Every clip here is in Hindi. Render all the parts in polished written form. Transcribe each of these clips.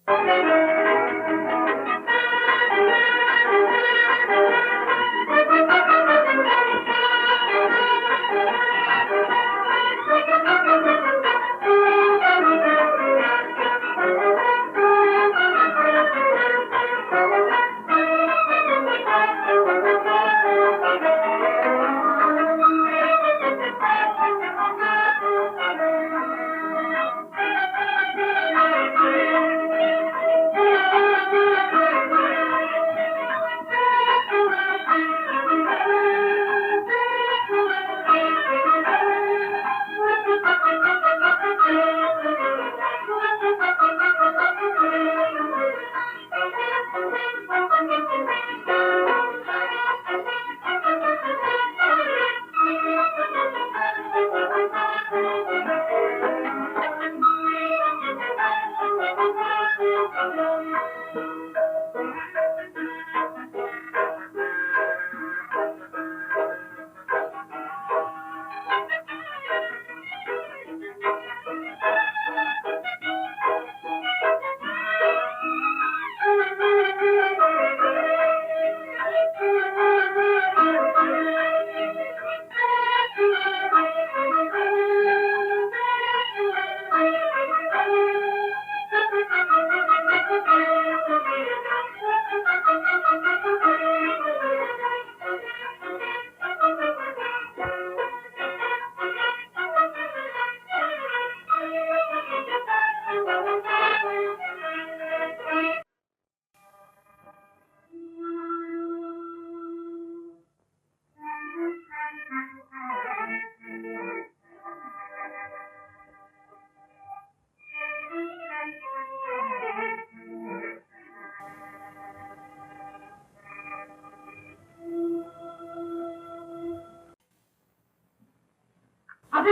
अभी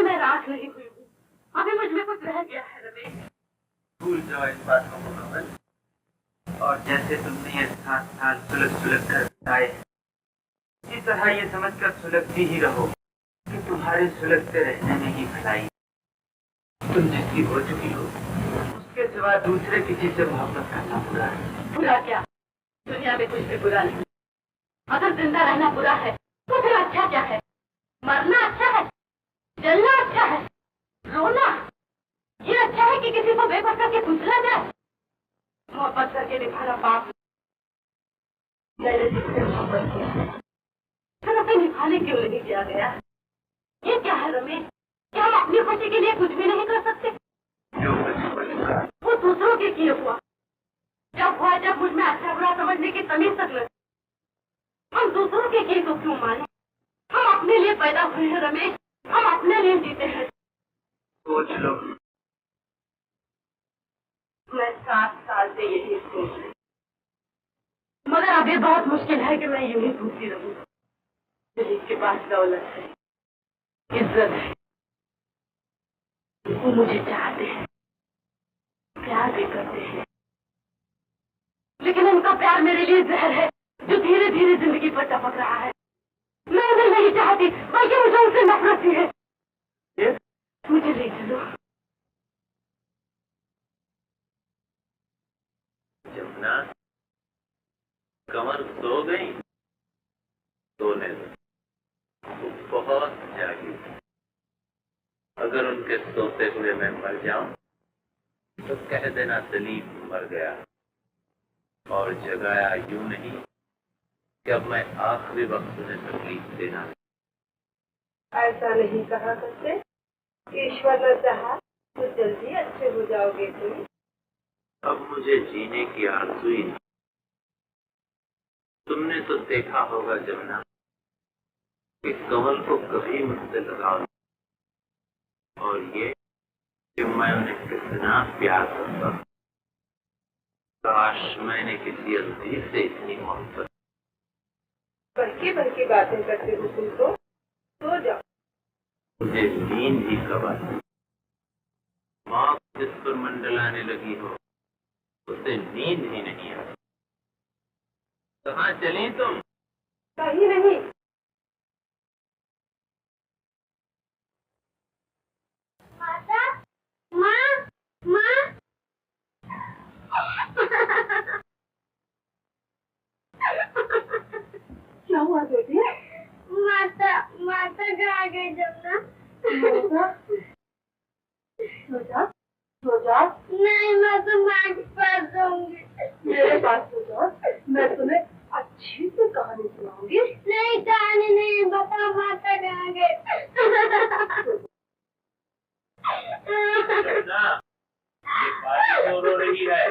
मैं राख नहीं हुई हूँ, अभी मुझ में कुछ रह गया है रमेश। भूल जाओ इस बात को कमल, और जैसे तुमने ये 7 साल सुलग सुलग कर बिताए, इसी तरह ये समझकर सुलगती ही रहो कि तुम्हारे सुलगते रहने में ही भलाई। तुम जिसकी हो चुकी हो, उसके सिवा दूसरे किसी से मोहब्बत करना बुरा है। बुरा क्या? दुनिया में कुछ भी बुरा नहीं। अगर जिंदा रहना बुरा है तो फिर अच्छा क्या है? मरना अच्छा है, जलना अच्छा है, रोना ये अच्छा है कि किसी को बेबस करके कुचला जाए? मोहब्बत करके निभाना पाप। मैंने जिससे मोहब्बत किया फिर उसे निभाने क्यों नहीं किया गया? ये क्या है रमेश? क्या हम अपनी खुशी के लिए कुछ भी नहीं कर सकते? वो दूसरों के किए हुआ जब मुझ में अच्छा बुरा समझने की तमीज तक नहीं। हम दूसरों के किए को क्यों माने? हम अपने लिए पैदा हुए हैं रमेश, हम अपने लिए जीते हैं। सोच लो। मैं 7 साल से यही सोच रही, मगर अभी बहुत मुश्किल है कि मैं यूं ही भूखती रहूं। जिसके पास दौलत है, इज्जत है, वो मुझे चाहते हैं, प्यार भी करते हैं, लेकिन उनका प्यार मेरे लिए जहर है जो धीरे धीरे जिंदगी पर टपक रहा है। मैं उन्हें नहीं चाहती, बल्कि मुझे उनसे नफरत ही है। मुझे ले चलो। जमुना, कमर सो गई? सोने दो, वो बहुत जागी। अगर उनके सोते हुए मैं मर जाऊं तो कह देना सलीम मर गया, और जगाया यूं नहीं कि अब मैं आखिरी वक्त उन्हें तकलीफ देना। ऐसा नहीं कहा करते, ईश्वर ने चाहा तो जल्दी अच्छे हो जाओगे तुम। अब मुझे जीने की आरज़ू ही नहीं। तुमने तो देखा होगा जमुना कि कमल को कभी मुझसे लगाव नहीं, और ये कि मैं उन्हें कितना प्यार करता हूँ। काश मैंने किसी अंधेर से इतनी मोहब्बत। बल्कि बल्कि बातें करते हो तुम तो। सो जाओ। मुझे नींद ही कब आती। मौत जिस पर मंडलाने लगी हो उसे नींद ही नहीं आती। कहाँ चली तुम? कहीं नहीं। माता, माँ, माँ। नहीं, मैं तो माँ के पास जाऊंगी। मेरे पास तो जाओ, मैं तुम्हें अच्छी से कहानी सुनाऊंगी। नहीं, कहानी नहीं, बता माता कहाँ गए। जमुना, ये बाली क्यों रो रही है?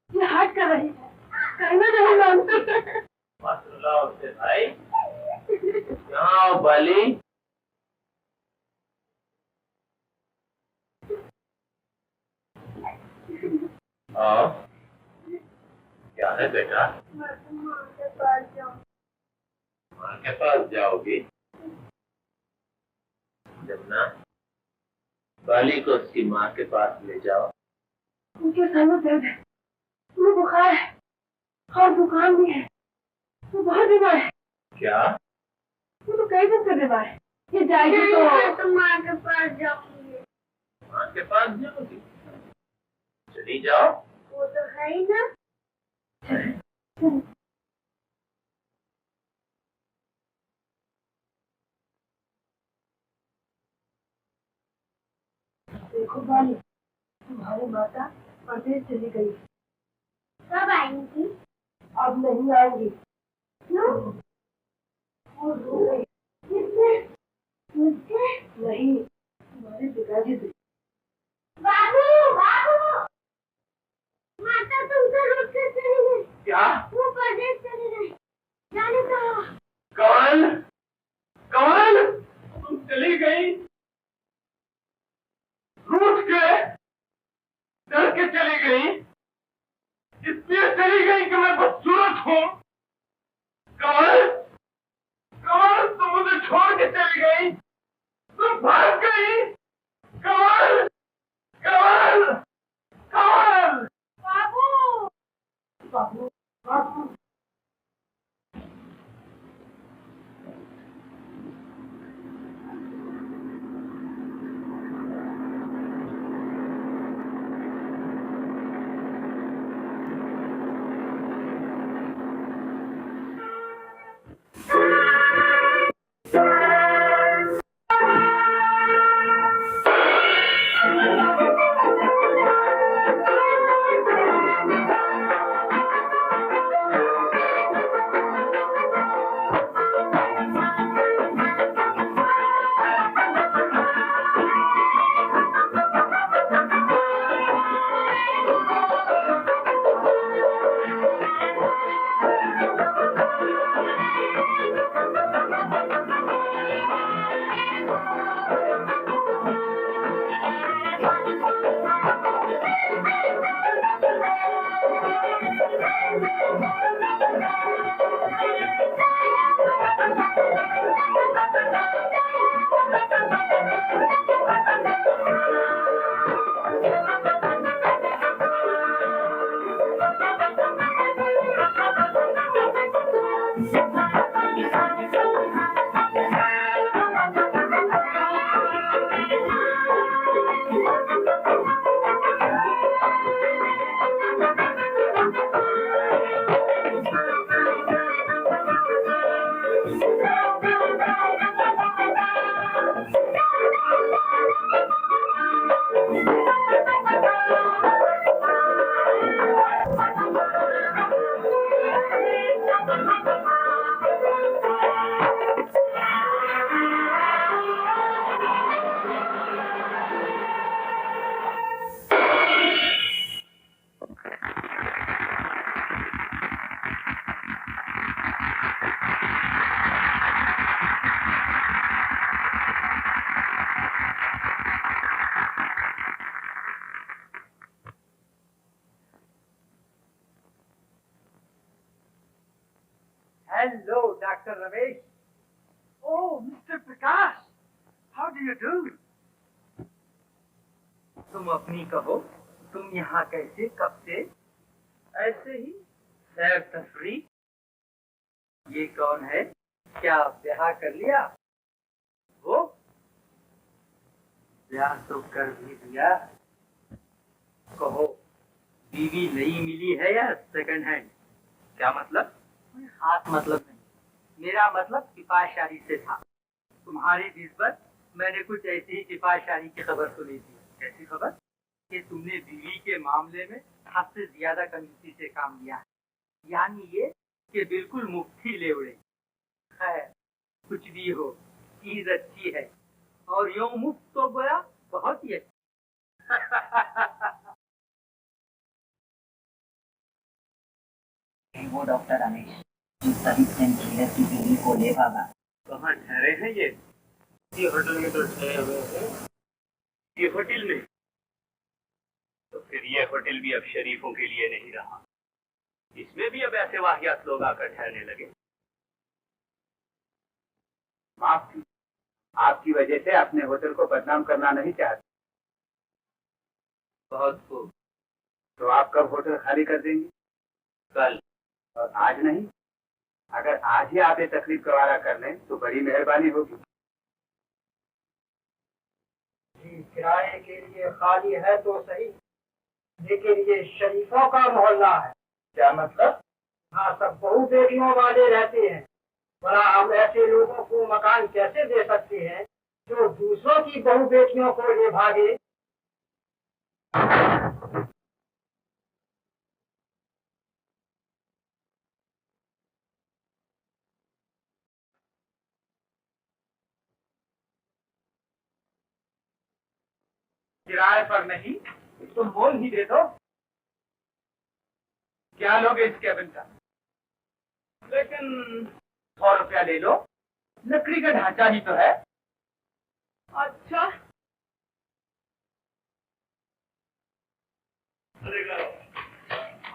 ये हट कर रही है, करना नहीं मानती। मत रुलाओ उसे भाई। यहाँ आओ बाली। आओ। क्या है बेटा? मैं तो माँ के पास जाऊँ। माँ के पास जाओगी? जमुना, बाली को उसकी माँ के पास ले जाओ। उनके सर में दर्द है, उन्हें बुखार है और जुकाम भी है। वो बहुत बीमार है। क्या? वो तो कई दिन से बीमार है। ये जाएगी नहीं, तो मैं तो माँ के पास जाऊंगी। माँ के पास जाओगी? चली जाओ। वो तो है ही ना। देखो बाली, तुम्हारी माता परदेश चली गई, कब आएंगी? अब नहीं आएंगी। क्यों? वो रो गई। किससे? मुझसे? नहीं, तुम्हारे पिताजी से। बाबू, बाबू, माता तुमसे रुक कर चली गई। क्या? वो परदेश चली गई। जाने कहा। कौन? कौन? तुम चली गई? रूठ के? डर के चली गई? इसलिए चली गई कि मैं बदसूरत हूँ? कौन? कौन? तुम मुझे छोड़ के चली गई? तुम भाग गई? कौन? कौन? कौन? बाबू, बाबू, बाबू, Hello, Dr. Ramesh. Oh, Mr. Prakash. How do you do? तुम अपनी कहो, तुम यहाँ कैसे, कब से? ऐसे ही, सैर तफरी। ये कौन है? क्या ब्याह कर लिया? वो ब्याह तो कर भी दिया। कहो, बीवी नई मिली है या सेकंड हैंड? क्या मतलब? कोई खास मतलब नहीं। मेरा मतलब किफायशारी से था। तुम्हारी निस्बत मैंने कुछ ऐसी ही किफायशारी की खबर सुनी थी। कैसी खबर? कि तुमने बीवी के मामले में हद से ज्यादा कंजूसी से काम लिया है। यानी ये कि बिल्कुल मुफ्ती ले उड़े। खैर, कुछ भी हो, चीज अच्छी है और यूं मुफ्त तो गोया बहुत ही अच्छी। वो डॉक्टर रमेश जो तभी सेंट हीलर की बीवी को ले भागा। कहाँ ठहरे हैं ये होटल में तो ठहरे हुए हैं। ये होटल में? तो फिर ये होटल भी अब शरीफों के लिए नहीं रहा। इसमें भी अब ऐसे वाहियात लोग आकर ठहरने लगे। माफ कीजिए, आपकी वजह से अपने होटल को बदनाम करना नहीं चाहते। बहुत खूब। तो आप कब होटल खाली कर देंगे? कल। और आज नहीं? अगर आज ही आप ये तकलीफ गवारा कर लें तो बड़ी मेहरबानी होगी। जी, किराए के लिए खाली है तो सही, लेकिन ये शरीफों का मोहल्ला है। क्या मतलब? हाँ, सब बहू बेटियों वाले रहते हैं। भला हम ऐसे लोगों को मकान कैसे दे सकते हैं जो दूसरों की बहू बेटियों को ले भागे? किराए पर नहीं, तुम मोल ही दे दो। क्या लोगे इस केबिन का? लेकिन 100 रुपया ले लो, लकड़ी का ढांचा ही तो है। अच्छा,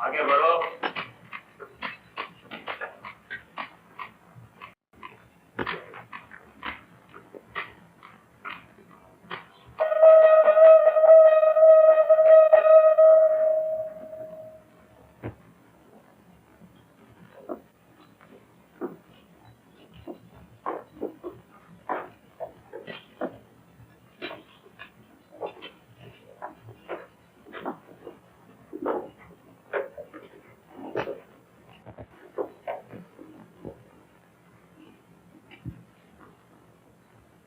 आगे बढ़ो।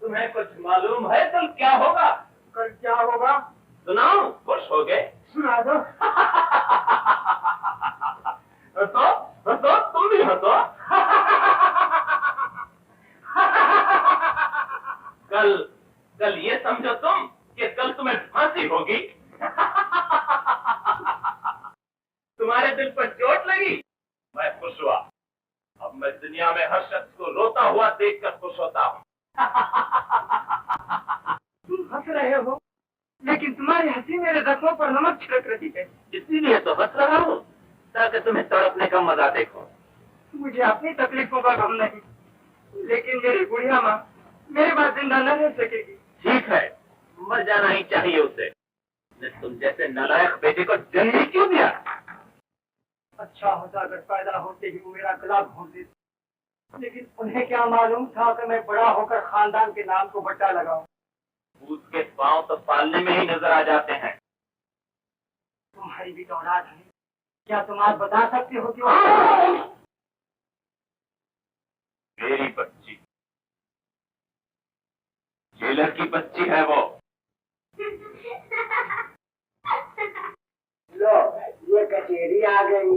तुम्हें कुछ मालूम है कल क्या होगा? कल क्या होगा? सुनाओ, खुश हो गए? सुना दो। हंसो, हंसो, तुम भी हंसो। कल कल ये समझो तुम कि कल तुम्हें फांसी होगी। तुम्हारे दिल पर चोट लगी, मैं खुश हुआ। अब मैं दुनिया में हर शख्स को रोता हुआ देखकर खुश होता हूँ। तुम हंस रहे हो, लेकिन तुम्हारी हंसी मेरे जख्मों पर नमक छिड़क रही है। इसीलिए तो हंस रहा हूँ, ताकि तुम्हें तड़पने का मजा देखो। मुझे अपनी तकलीफों का गम नहीं, लेकिन मेरी बुढ़िया माँ मेरे बाद जिंदा न रह सकेगी। ठीक है, मर जाना ही चाहिए उसे। ने तुम जैसे नालायक बेटे को जन्म ही क्यों दिया? अच्छा होता अगर पैदा होते ही वो मेरा गला घोंट देती, लेकिन उन्हें क्या मालूम था कि मैं बड़ा होकर खानदान के नाम को बट्टा लगाऊं। भूत के पांव तो पालने में ही नजर आ जाते हैं। तुम्हारी भी तो औलाद है, क्या तुम आज बता सकते हो कि मेरी बच्ची, जेलर की बच्ची है वो। लो, ये कचेरी आ गई।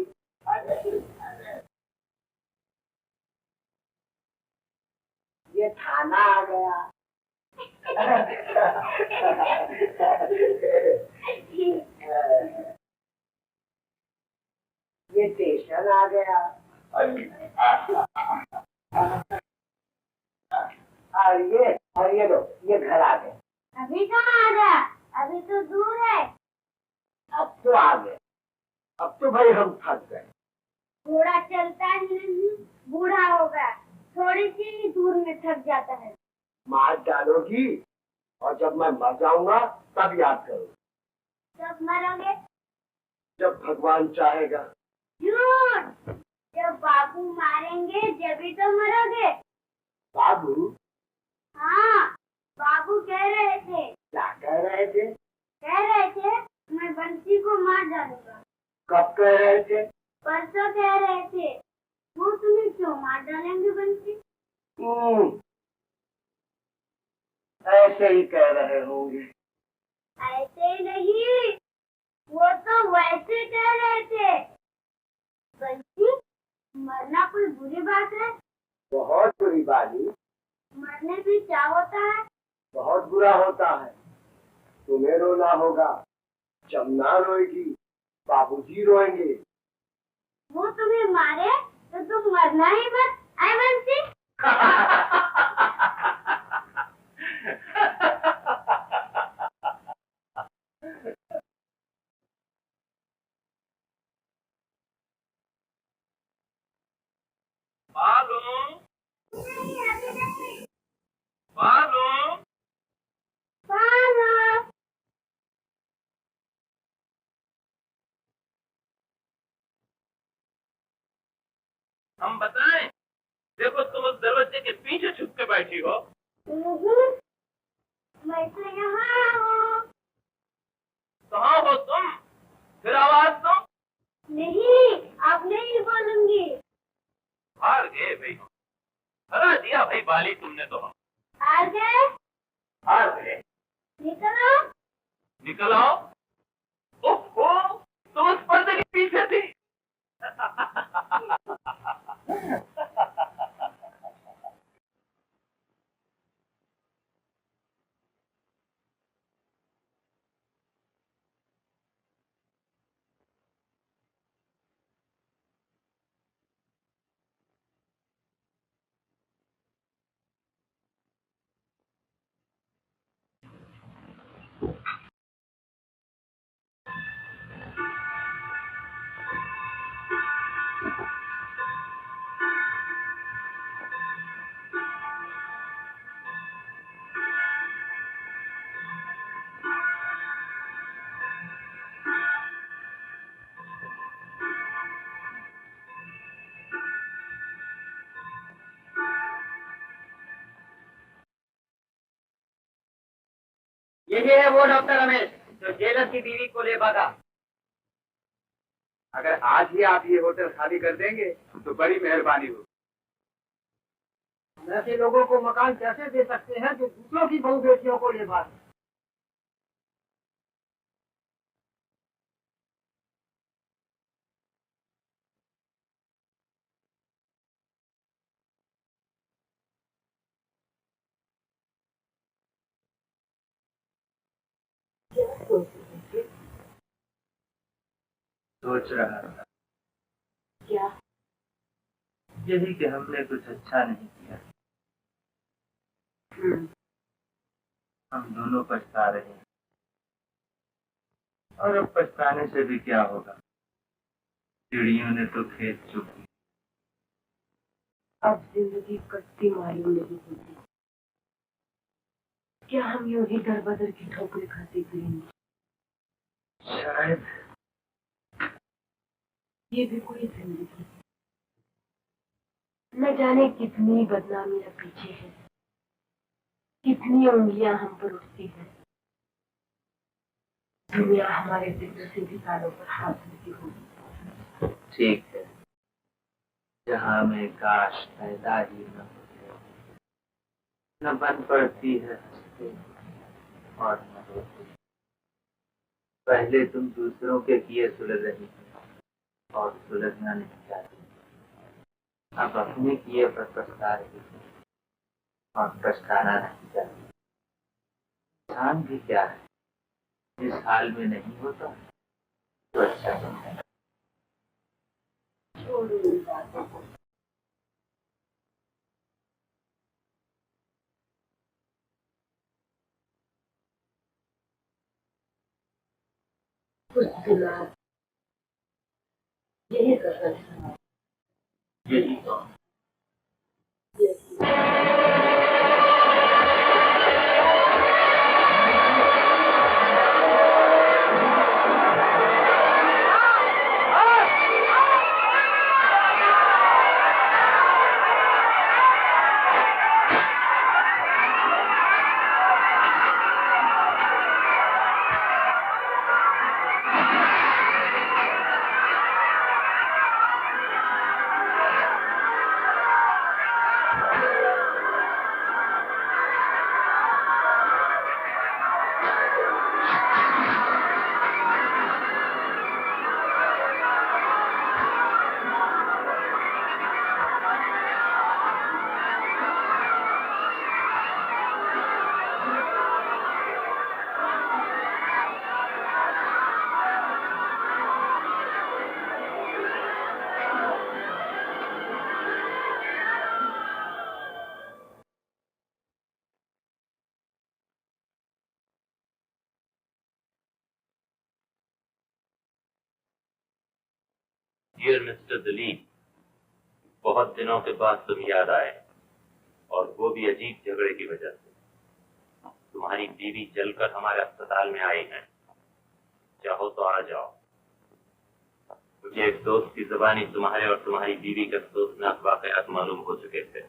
ये थाना आ गया। ये स्टेशन आ गया। और ये लो, ये घर आ गए। अभी कहाँ आ गया? अभी तो दूर है। अब तो आ गए। अब तो भाई हम थक गए। घोड़ा चलता ही नहीं, बूढ़ा हो गया, थोड़ी सी ही दूर में थक जाता है। मार डालोगी और जब मैं मर जाऊंगा तब याद करो। जब मरोगे? जब भगवान चाहेगा। झूठ! जब बाबू मारेंगे जब तो मरोगे। बाबू? हाँ, बाबू कह रहे थे। क्या कह रहे थे? कह रहे थे मैं बंसी को मार डालूंगा। कब कह रहे थे? परसों कह रहे थे। वो तुम्हें क्यों मार डालेंगे बंसी? ऐसे ही कह रहे होंगे। ऐसे नहीं, वो तो वैसे कह रहे थे। बंसी, मरना कोई बुरी बात है? बहुत बुरी बाली। मरने भी क्या होता है? बहुत बुरा होता है। तुम्हें रोना होगा, जमुना रोएगी, बाबूजी रोएंगे। वो तुम्हें मारे तो तुम मरना ही मत, आए बंसी। मालूम मालूम हम बताएं। देखो तुम उस दरवाजे के पीछे छुप के बैठी हो। मैं तो यहाँ हूँ। कहाँ हो तुम? फिर आवाज दो। नहीं, अब नहीं बोलूंगी। हार गए भाई, हरा दिया भाई बाली तुमने तो। हार गए? हार गए। निकलो। निकल आओ। ओहो, तुम उस पर्दे के पीछे थी। यही है वो डॉक्टर रमेश जो जेलर की बीवी को ले भागा। अगर आज ही आप ये होटल खाली कर देंगे तो बड़ी मेहरबानी होगी। ऐसे लोगों को मकान कैसे दे सकते हैं जो दूसरों की बहू बेटियों को ले भागे? सोच रहा था क्या? यही कि हमने कुछ अच्छा नहीं किया। हम दोनों पछता रहे हैं, और अब पछताने से भी क्या होगा? चिड़ियों ने तो खेत चुग लिया। अब जिंदगी कटती मालूम नहीं होती। क्या हम यूं ही दर बदर की ठोकरें खाते फिरेंगे? शायद ये भी कोई जिंदगी है। न जाने कितनी बदनामियां पीछे है, कितनी उंगलियां हम पर उठती हैं। दुनिया हमारे जिक्र से भी तालों पर हाथ रखी होगी। ठीक है, जहाँ में काश पैदा ही न होते, न बन पड़ती है हंसते और न रोते। पहले तुम दूसरों के किए सुलझ रही हो और सुलझना नहीं चाहती। अब अपने किए पर पछता रही हो और पछताना नहीं चाहती। इंसान भी क्या है, जिस हाल में नहीं होता तो अच्छा बनता है। छोड़ो इन बातों को। कुछ दिमाग यही कसर है। यही तो डियर मिस्टर दलीप, बहुत दिनों के बाद तुम याद आए, और वो भी अजीब झगड़े की वजह से। तुम्हारी बीवी जलकर हमारे अस्पताल में आई है, चाहो तो आ जाओ। मुझे एक दोस्त की जुबानी तुम्हारे और तुम्हारी बीवी के अफसोसनाक वाकयात मालूम हो चुके थे।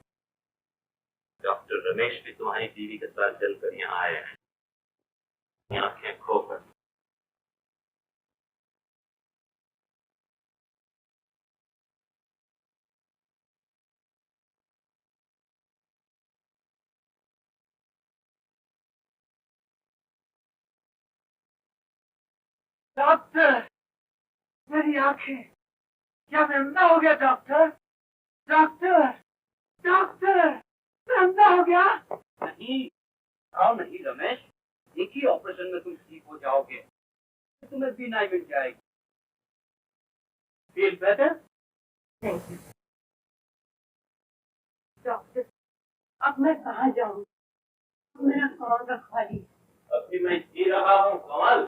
डॉक्टर रमेश भी तुम्हारी बीवी के साथ जलकर यहाँ आए हैं, आंखें खोकर। डॉक्टर, मेरी आंखें, क्या मैं अंधा हो गया डॉक्टर? डॉक्टर, डॉक्टर, मैं अंधा हो गया? नहीं, आओ नहीं रमेश, एक ही ऑपरेशन में तुम ठीक हो जाओगे, तुम्हें बीनाई मिल जाएगी। Feel better? Thank you doctor. अब मैं कहाँ जाऊँ? मेरा कौन रखवाली? अभी मैं जी रहा हूँ कमल।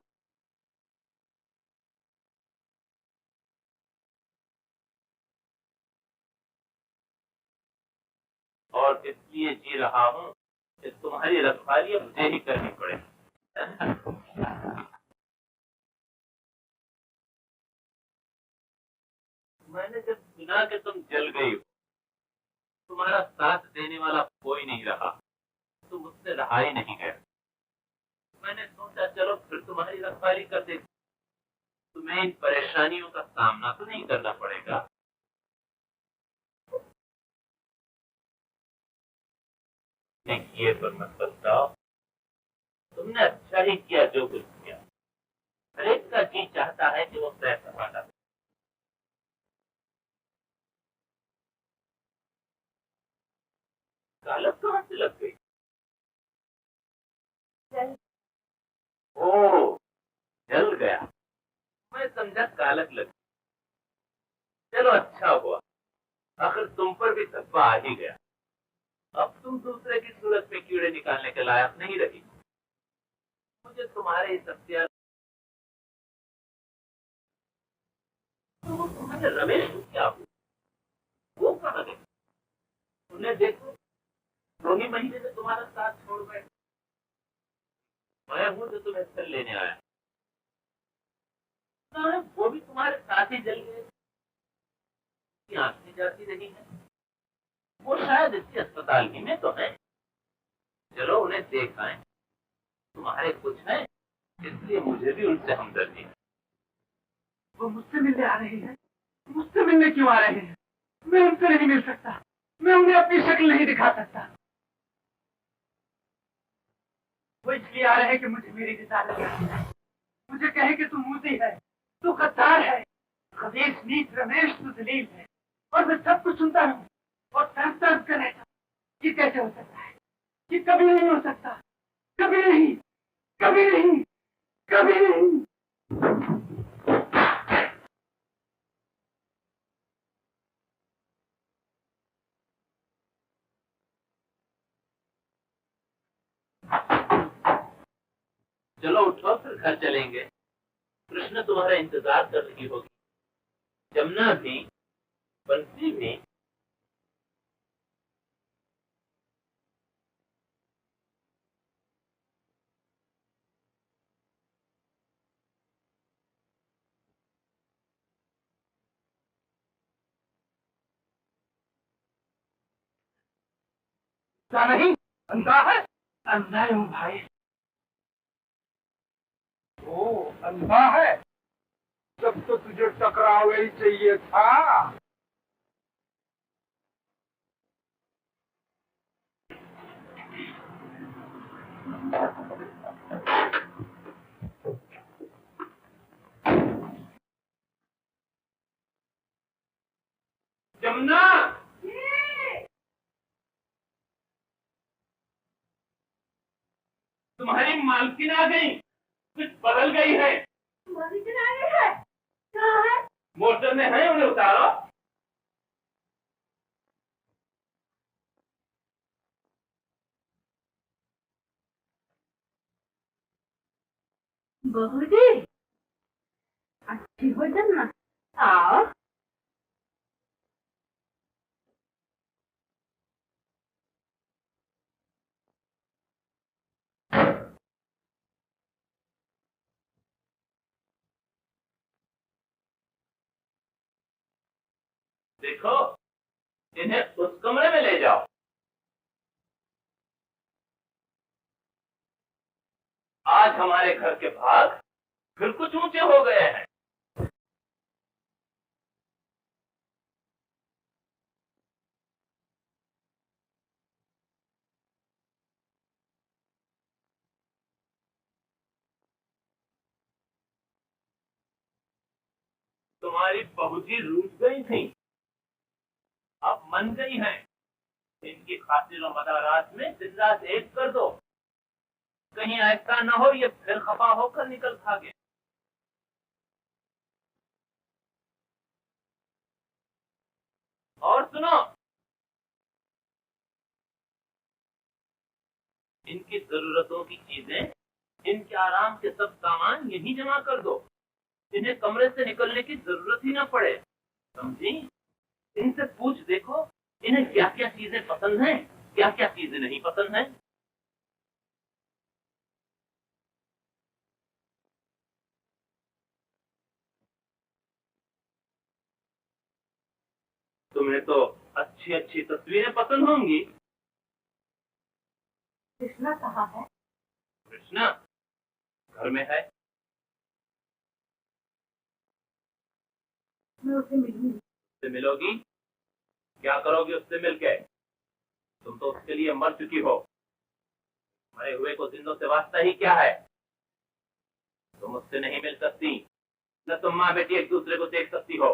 और इसलिए जी रहा हूँ कि तुम्हारी रखवाली अब मुझे ही करनी पड़े। मैंने जब सुना कि तुम जल गई हो, तुम्हारा साथ देने वाला कोई नहीं रहा, तो मुझसे रहा ही नहीं गया। मैंने सोचा चलो फिर तुम्हारी रखवाली कर दे, तुम्हें इन परेशानियों का सामना तो नहीं करना पड़ेगा। किए पर मत पछताओ, तुमने अच्छा ही किया जो कुछ किया। हर एक का जी चाहता है कि वो सह सपाटा। कालक कहाँ से लग गई? ओ, जल गया। मैं समझा कालक लग गई। चलो अच्छा हुआ, आखिर तुम पर भी धब्बा आ ही गया। अब तुम दूसरे की सूरत में कीड़े निकालने के लायक नहीं रही। मुझे तुम्हारे इस अख्तियार। तो तुम्हारे रमेश को क्या हुआ? वो कहाँ गए? उन्हें देखो, 2 ही महीने में तुम्हारा साथ छोड़ गए। मैं हूं जो तुम्हें फिर लेने आया। वो भी तुम्हारे साथ ही जल गए। आंखें जाती रही है। वो शायद इसी अस्पताल ही में तो है। चलो उन्हें देख आए। तुम्हारे कुछ है, इसलिए मुझे भी उनसे हमदर्दी है। वो मुझसे मिलने आ रहे हैं। मुझसे मिलने क्यों आ रहे हैं? मैं उनसे नहीं मिल सकता। मैं उन्हें अपनी शक्ल नहीं दिखा सकता। वो इसलिए आ रहे हैं कि मुझे मेरी रिसालत करनी है। मुझे कहे कि तू मूसी है, तू गद्दार है, खबीस नीच रमेश तू दलील है, और मैं सब कुछ सुनता रहूं और तरस कर रहता। ये कैसे हो सकता है? ये कभी नहीं हो सकता। कभी नहीं, कभी नहीं, कभी नहीं। चलो उठो, फिर घर चलेंगे। कृष्ण तुम्हारा इंतजार कर रही होगी, जमुना भी, बंसी भी। क्या नहीं? अंधा है? अंधा हूँ भाई। ओ, अंधा है? जब तो तुझे टकराव ही चाहिए था। जमुना, तुम्हारी मालकिन आ गई। कुछ बदल गई है। मालकिन आ गई है? कहाँ है? मोटर में है, उन्हें उतारो। बहू जी, अच्छी हो जन्नत। आओ देखो, इन्हें उस कमरे में ले जाओ। आज हमारे घर के भाग फिर कुछ ऊंचे हो गए हैं। तुम्हारी बहुजी रूठ गई थी, अब मन गई हैं। इनकी खातिर और मदारात में दिन रात एक कर दो, कहीं ऐसा न हो ये फिर खफा होकर निकल भागे। और सुनो, इनकी जरूरतों की चीजें, इनके आराम के सब सामान यहीं जमा कर दो। इन्हें कमरे से निकलने की जरूरत ही ना पड़े, समझी? इनसे पूछ देखो, इन्हें क्या क्या चीजें पसंद हैं, क्या क्या चीजें नहीं पसंद हैं। तुम्हें तो अच्छी अच्छी तस्वीरें पसंद होंगी। कृष्णा कहाँ है? कृष्णा घर में है। मैं उसे मिलूंगी। उससे मिलोगी? क्या करोगी उससे मिलके? तुम तो उसके लिए मर चुकी हो। मरे हुए को जिंदों से वास्ता ही क्या है? तुम उससे नहीं मिल सकती, न तुम माँ बेटी एक दूसरे को देख सकती हो।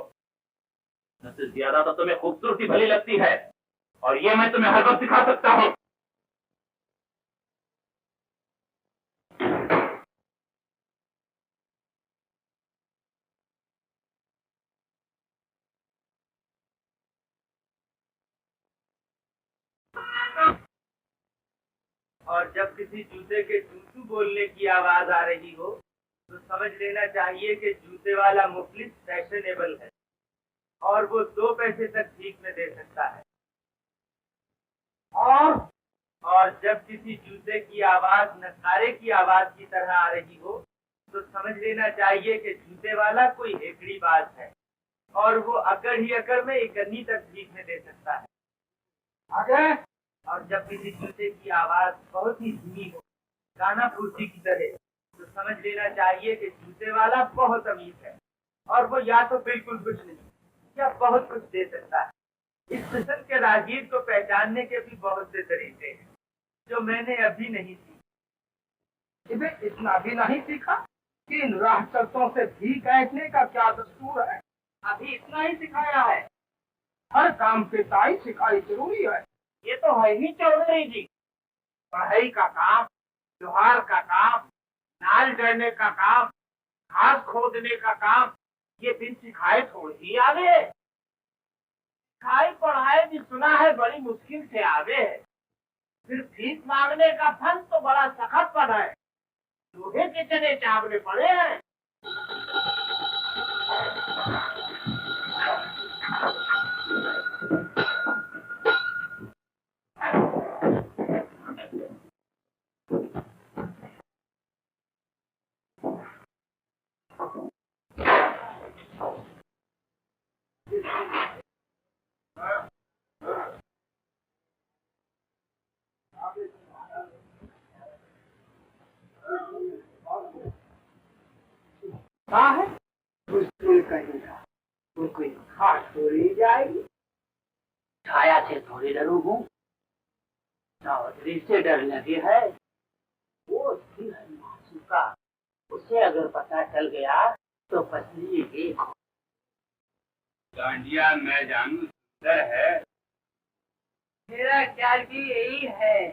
न से ज्यादा तो तुम्हें खूबसूरती भली लगती है, और ये मैं तुम्हें हर वक्त सिखा सकता हूँ। और जब किसी जूते के टूटू बोलने की आवाज आ रही हो तो समझ लेना चाहिए कि जूते वाला मुफलिस फैशनेबल है और वो 2 पैसे तक भीख में दे सकता है। और जब किसी जूते की आवाज नखारे की आवाज की तरह आ रही हो तो समझ लेना चाहिए कि जूते वाला कोई हेकड़ी बाज है और वो अकड़ ही अकड़ में 1 अन्नी तक भीख में दे सकता है। आगे। और जब किसी जूते की आवाज बहुत ही धीमी हो, गाना फूसी की तरह, तो समझ लेना चाहिए कि जूते वाला बहुत अमीर है और वो या तो बिल्कुल कुछ नहीं या बहुत कुछ दे सकता है। इस किस्म के राहगीर को पहचानने के भी बहुत से तरीके हैं जो मैंने अभी नहीं सीखे। इन्हें इतना भी नहीं सीखा कि इन राह चलतों से भीख ऐंठने का क्या दस्तूर है? अभी इतना ही सिखाया है। हर काम पे ताई सिखाई जरूरी है। ये तो है ही चौधरी जी। पढ़ाई का काम, त्योहार का काम, नाल जड़ने का काम, घास खोदने का काम, ये बिन सिखाए थोड़ी ही आवे है। सिखाई पढ़ाई भी सुना है बड़ी मुश्किल से आवे है। फिर फीस मांगने का फन तो बड़ा सख्त पन है, लोहे के चने चावले पड़े हैं। कहा है बुजुर्ग कहेगा वो कोई खास थोड़ी जाएगी। छाया से थोड़ी डरू हूँ, चौधरी से डर लगे है। वो भी है मासूका, उसे अगर पता चल गया तो पसली देखो। डांडिया मैं जानू सुंदर है। मेरा ख्याल भी यही है।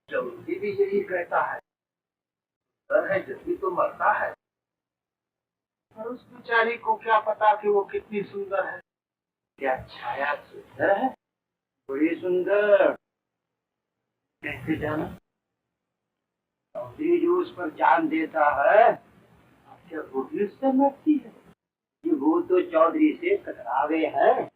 चौधरी भी यही कहता है। डर है जल्दी तो मरता है, और उस बेचारी को क्या पता कि वो कितनी सुंदर है। क्या छाया सुंदर है? बड़ी सुंदर। कैसे जाना? चौधरी जो उस पर जान देता है, क्या वो भी उससे मरती है? ये वो तो चौधरी से टकरावे है।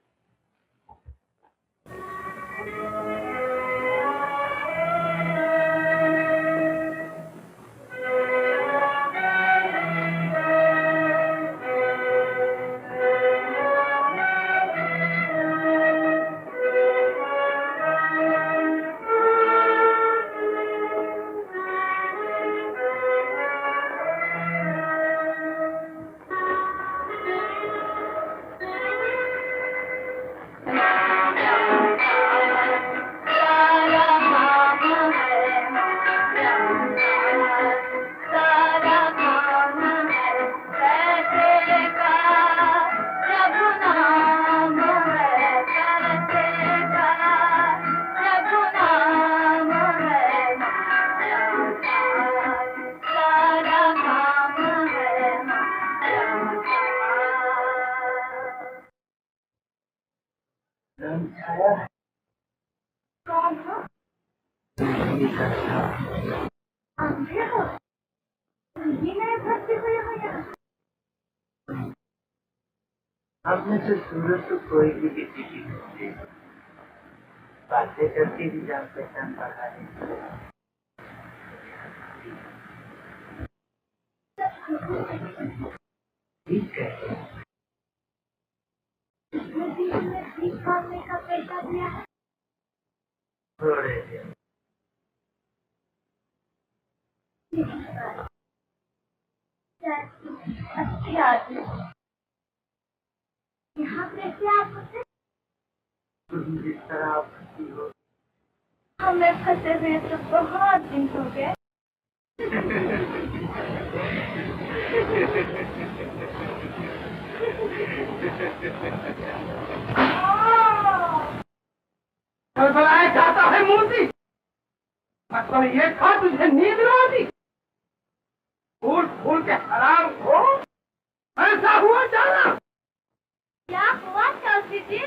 छाया कौन हो? अंधे हो? ये नए भर्ती हुए हो यहाँ? आपने से सूरत तो कोई भी किसी की नहीं देखी। बातें करती भी जान पहचान बढ़ा है। ठीक है। ठीक करने का पैसा दिया है? थोड़े दिन अच्छे आदमी। यहाँ कैसे आप होते? तुम जिस तरह आप फंसी हो। हमें फंसे हुए तो बहुत दिन हो गए। बड़बड़ाए जाता है मूर्ति। मतलब ये था तुझे नींद ना दी। फूल फूल के हराम हो। ऐसा हुआ जाना। क्या हुआ चौधरी जी?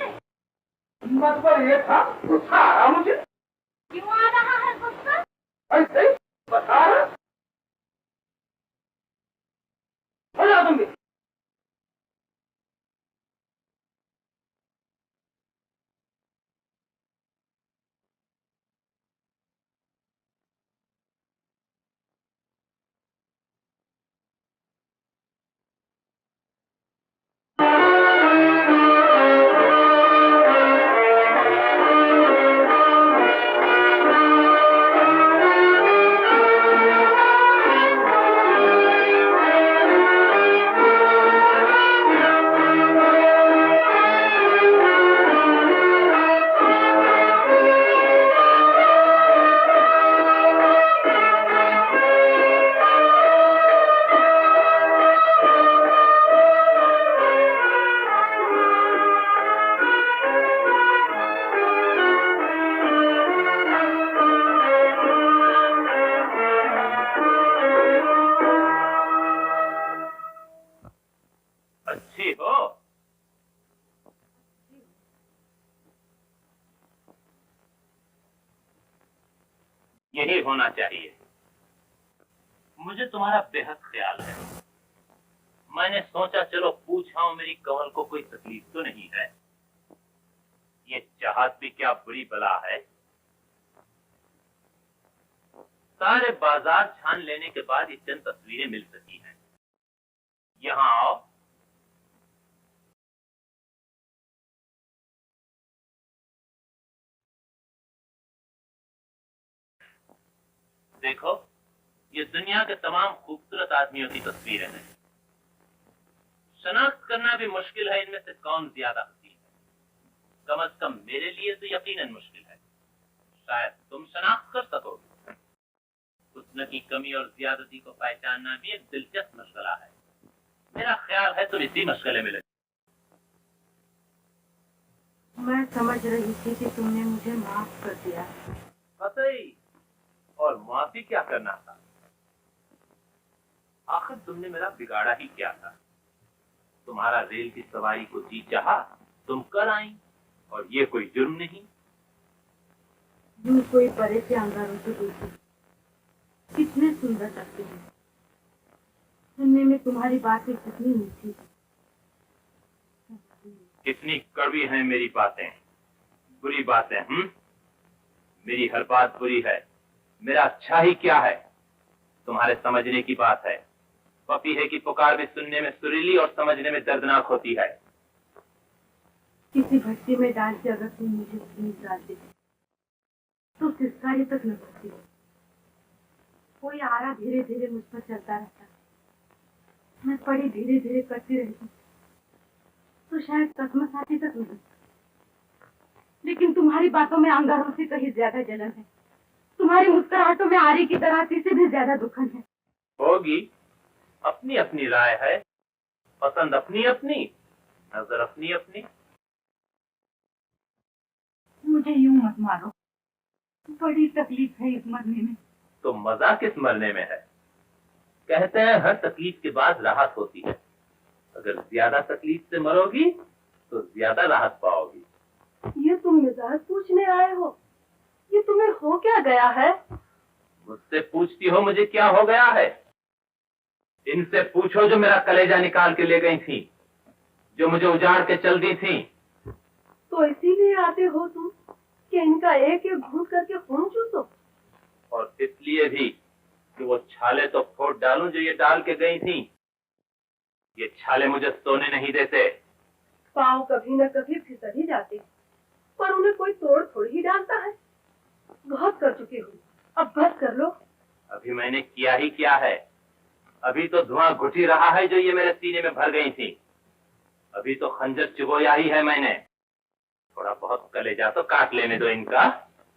मतलब ये था गुस्सा आ रहा मुझे। क्यों आ रहा है गुस्सा? ऐसे ही बता रहा। हो जा तुम भी। अच्छी हो? यही होना चाहिए। मुझे तुम्हारा बेहद ख्याल है। मैंने सोचा चलो पूछाऊं मेरी कमल को कोई तकलीफ तो नहीं है। ये चाहत भी क्या बुरी बला है। सारे बाजार छान लेने के बाद ये चंद तस्वीरें मिल सकी हैं। यहाँ आओ। देखो, ये दुनिया के तमाम खूबसूरत आदमियों की तस्वीरें हैं। शनाख्त करना भी मुश्किल है इनमें से कौन ज्यादा हसीन है। कम से कम मेरे लिए तो यकीनन मुश्किल है। शायद तुम शनाख्त कर सकोगे। हुस्न की कमी और ज्यादती को पहचानना भी एक दिलचस्प मशगला है। मेरा ख्याल है तुम इसी मशगले में लगे। मैं समझ रही थी कि तुमने मुझे माफ कर दिया। कतई। और माफी क्या करना था? आखिर तुमने मेरा बिगाड़ा ही क्या था? तुम्हारा रेल की सवारी को जी चाहा, तुम कर आई, और ये कोई जुर्म नहीं। यूं कोई परे से अंगारों से पूछे कितने सुंदर लगते हैं। सुनने में तुम्हारी बातें कितनी मीठी। कितनी कड़वी हैं मेरी बातें, बुरी बातें। मेरी हर बात बुरी है। मेरा अच्छा ही क्या है? तुम्हारे समझने की बात है। पपीहे की पुकार भी सुनने में सुरीली और समझने में दर्दनाक होती है। किसी भट्टी में डाल के अगर तुम मुझे नींद डालते तो सिसकारी तक न करती। कोई आरा धीरे धीरे मुझ पर चलता रहता। मैं पड़ी धीरे धीरे करती रहती तो शायद कसमस आती तक नहीं। लेकिन तुम्हारी बातों में अंगारों से कहीं ज्यादा जलन है। तुम्हारी मुस्कुराहटों में आरी की दराती से भी ज्यादा दुखन है। होगी। अपनी अपनी राय है। पसंद अपनी अपनी, नजर अपनी अपनी। मुझे यूं मत मारो। बड़ी तकलीफ है इस मरने में। तो मजा किस मरने में है? कहते हैं हर तकलीफ के बाद राहत होती है। अगर ज्यादा तकलीफ से मरोगी तो ज्यादा राहत पाओगी। ये बात पूछने आए हो? ये तुम्हें हो क्या गया है? मुझसे पूछती हो मुझे क्या हो गया है? इनसे पूछो जो मेरा कलेजा निकाल के ले गई थी, जो मुझे उजाड़ के चल दी थी। तो इसीलिए आते हो तुम कि इनका एक एक घूंट करके खून चूसो? और इसलिए भी कि वो छाले तो फोड़ डालूं जो ये डाल के गई थी। ये छाले मुझे सोने नहीं देते। पाँव कभी न कभी फिसल ही जाते, पर उन्हें कोई तोड़ थोड़ ही डालता है। बहुत कर चुकी हूँ, अब बस कर लो। अभी मैंने किया ही क्या है? अभी तो धुआं घुट ही रहा है जो ये मेरे सीने में भर गई थी। अभी तो खंजर चुभोया ही है मैंने। थोड़ा बहुत कलेजा तो काट लेने दो इनका।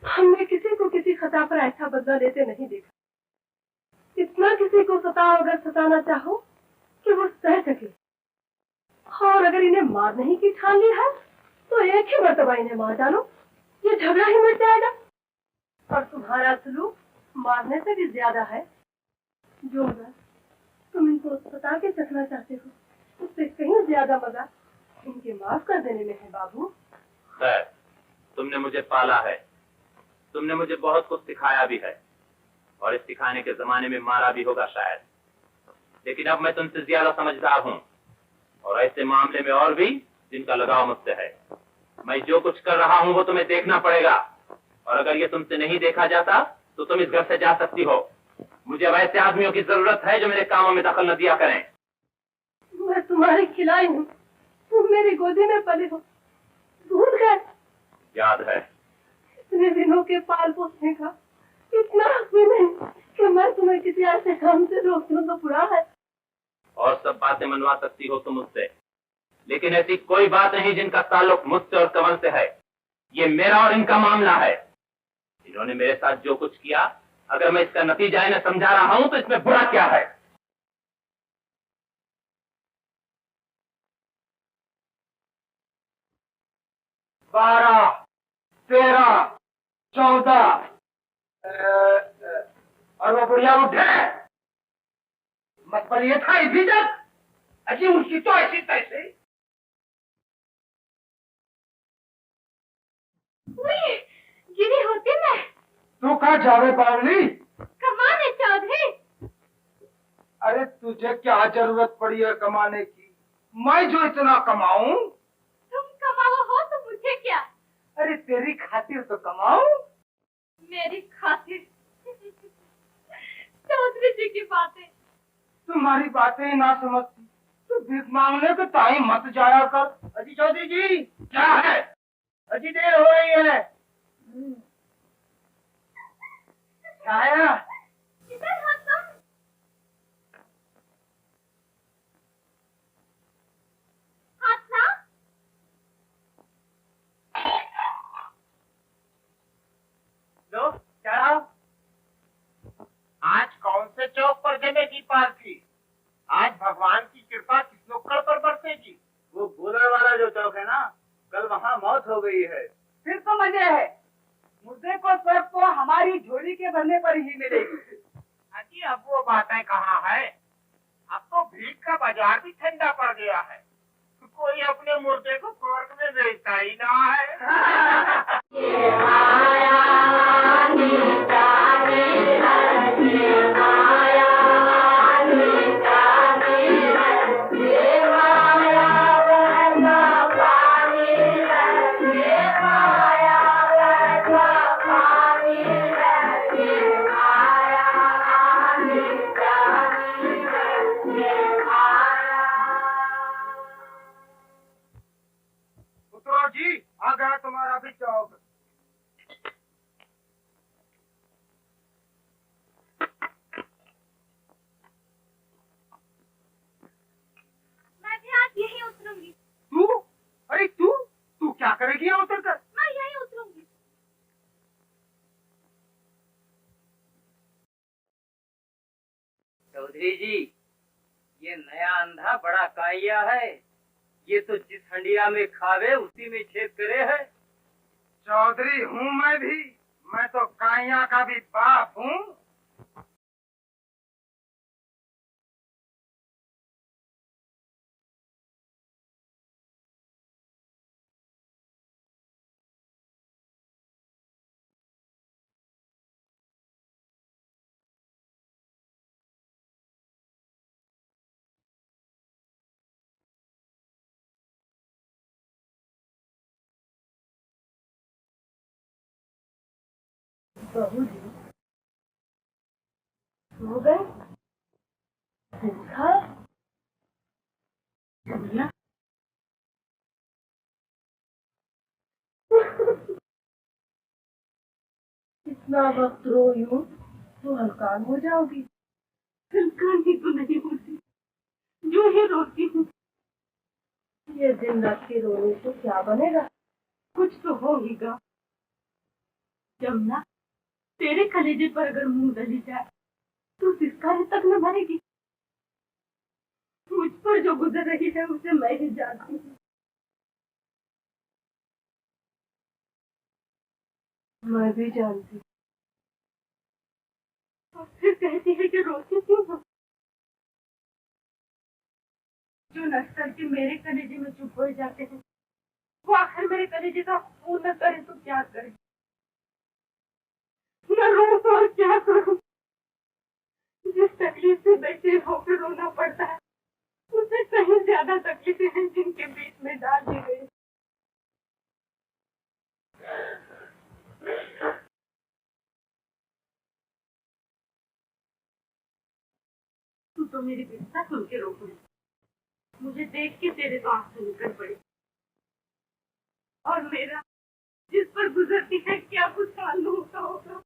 हमने किसी को किसी खता पर ऐसा बदला लेते नहीं देखा। इतना किसी को सताओ अगर सताना चाहो कि वो सह सके। और अगर इन्हें मारने ही की ठान ली है तो एक ही मर्तबा इन्हें मार डालो, ये झगड़ा ही मिट जाएगा। और तुम्हारा सलूक मारने से भी ज्यादा है। जो मजा तुम इनको सता के चखना चाहते हो उससे कहीं ज्यादा मजा इनके माफ कर देने में है बाबू। खैर, तुमने मुझे पाला है, तुमने मुझे बहुत कुछ सिखाया भी है, और इस सिखाने के जमाने में मारा भी होगा शायद। लेकिन अब मैं तुमसे ज्यादा समझदार हूँ, और ऐसे मामले में और भी जिनका लगाव मुझसे है। मैं जो कुछ कर रहा हूँ वो तुम्हें देखना पड़ेगा, और अगर ये तुमसे नहीं देखा जाता तो तुम इस घर से जा सकती हो। मुझे अब ऐसे आदमियों की जरूरत है जो मेरे कामों में दखल न दिया करें। मैं तुम्हारी खिलाई हूँ, तुम मेरी गोदी में पले हो, भूल गए? याद है। इतने दिनों के पाल पोसने का इतना हक भी नहीं कि मैं तुम्हें किसी ऐसे काम से रोक दूं तो बुरा है। और सब बातें मनवा सकती हो तुम मुझसे, लेकिन ऐसी कोई बात नहीं जिनका ताल्लुक मुझसे और कमल से है। ये मेरा और इनका मामला है। इन्होंने मेरे साथ जो कुछ किया, अगर मैं इसका नतीजा इन्हें समझा रहा हूं तो इसमें बुरा क्या है? बारह, 13, 14 और वो बुढ़िया उठे मत पर ये था इसी तक। अजी उसकी तो ऐसी तैसे। गिरी होती मैं। तू कहाँ जावे पावली? कमाने चौधरी। अरे तुझे क्या जरूरत पड़ी है कमाने की? मैं जो इतना कमाऊं। तुम कमाओ हो तो मुझे क्या? अरे तेरी खातिर तो कमाऊं। मेरी खातिर? चौधरी जी की बातें। तुम्हारी बातें ना समझती तो भीख मांगने के टाइम मत जाया कर। अजी चौधरी जी क्या है? अजी देर हो रही है। छाया किधर हो तुम? हाथ ना। लो चढ़ाओ। आज कौन से चौक पर जमेगी पालकी? आज भगवान की कृपा किस नुक्कड़ पर बरसेगी? वो भूलर वाला जो चौक है ना, कल वहाँ मौत हो गई है। फिर तो मजे है। मुर्दे को स्वर्ग तो हमारी झोली के भरने पर ही मिलेगी। अजी अब वो बातें कहाँ है? अब तो भीख का बाजार भी ठंडा पड़ गया है। कोई अपने मुर्दे को स्वर्ग में बेचता ही ना है। उतरो जी, आ गया तुम्हारा भी चौक। मैं भी आज यहीं उतरूंगी। तू? अरे तू क्या करेगी यहाँ उतर कर? मैं यहीं उतरूंगी। चौधरी जी, ये नया अंधा बड़ा काया है। ये तो जिस हंडिया में खावे उसी में छेद करे है। चौधरी हूँ मैं भी। मैं तो काइया का भी बाप हूँ। बहू जी हो गए देखा जमुना इतना वक्त रो यूं तो हल्कान हो जाओगी। हल्कानी तो नहीं होती, जो ही रोती हूँ। ये दिन रात के रोने से क्या बनेगा? कुछ तो होगा। जमुना, तेरे कलेजे पर अगर मुंह डली जाए तो सिसकारे तक न भरेगी। मुझ पर जो गुजर रही है उसे मैं ही जानती हूँ। मैं भी जानती हूँ। और फिर कहती है कि रोती क्यों हो? जो नस करके मेरे कलेजे में चुप हो जाते हैं, वो आखिर मेरे कलेजे का खून न करे तो क्या करे? न रो तो और क्या करूं? जिस तकलीफ से बेचैन होकर रोना पड़ता है, उससे कहीं ज्यादा तकलीफें हैं जिनके बीच में डाल दी गई। तू तो मेरी बिस्तर सुन के रो पड़ी, मुझे देख के तेरे तो आंसू निकल पड़े। और मेरा जिस पर गुजरती है क्या कुछ मालूम होता होगा?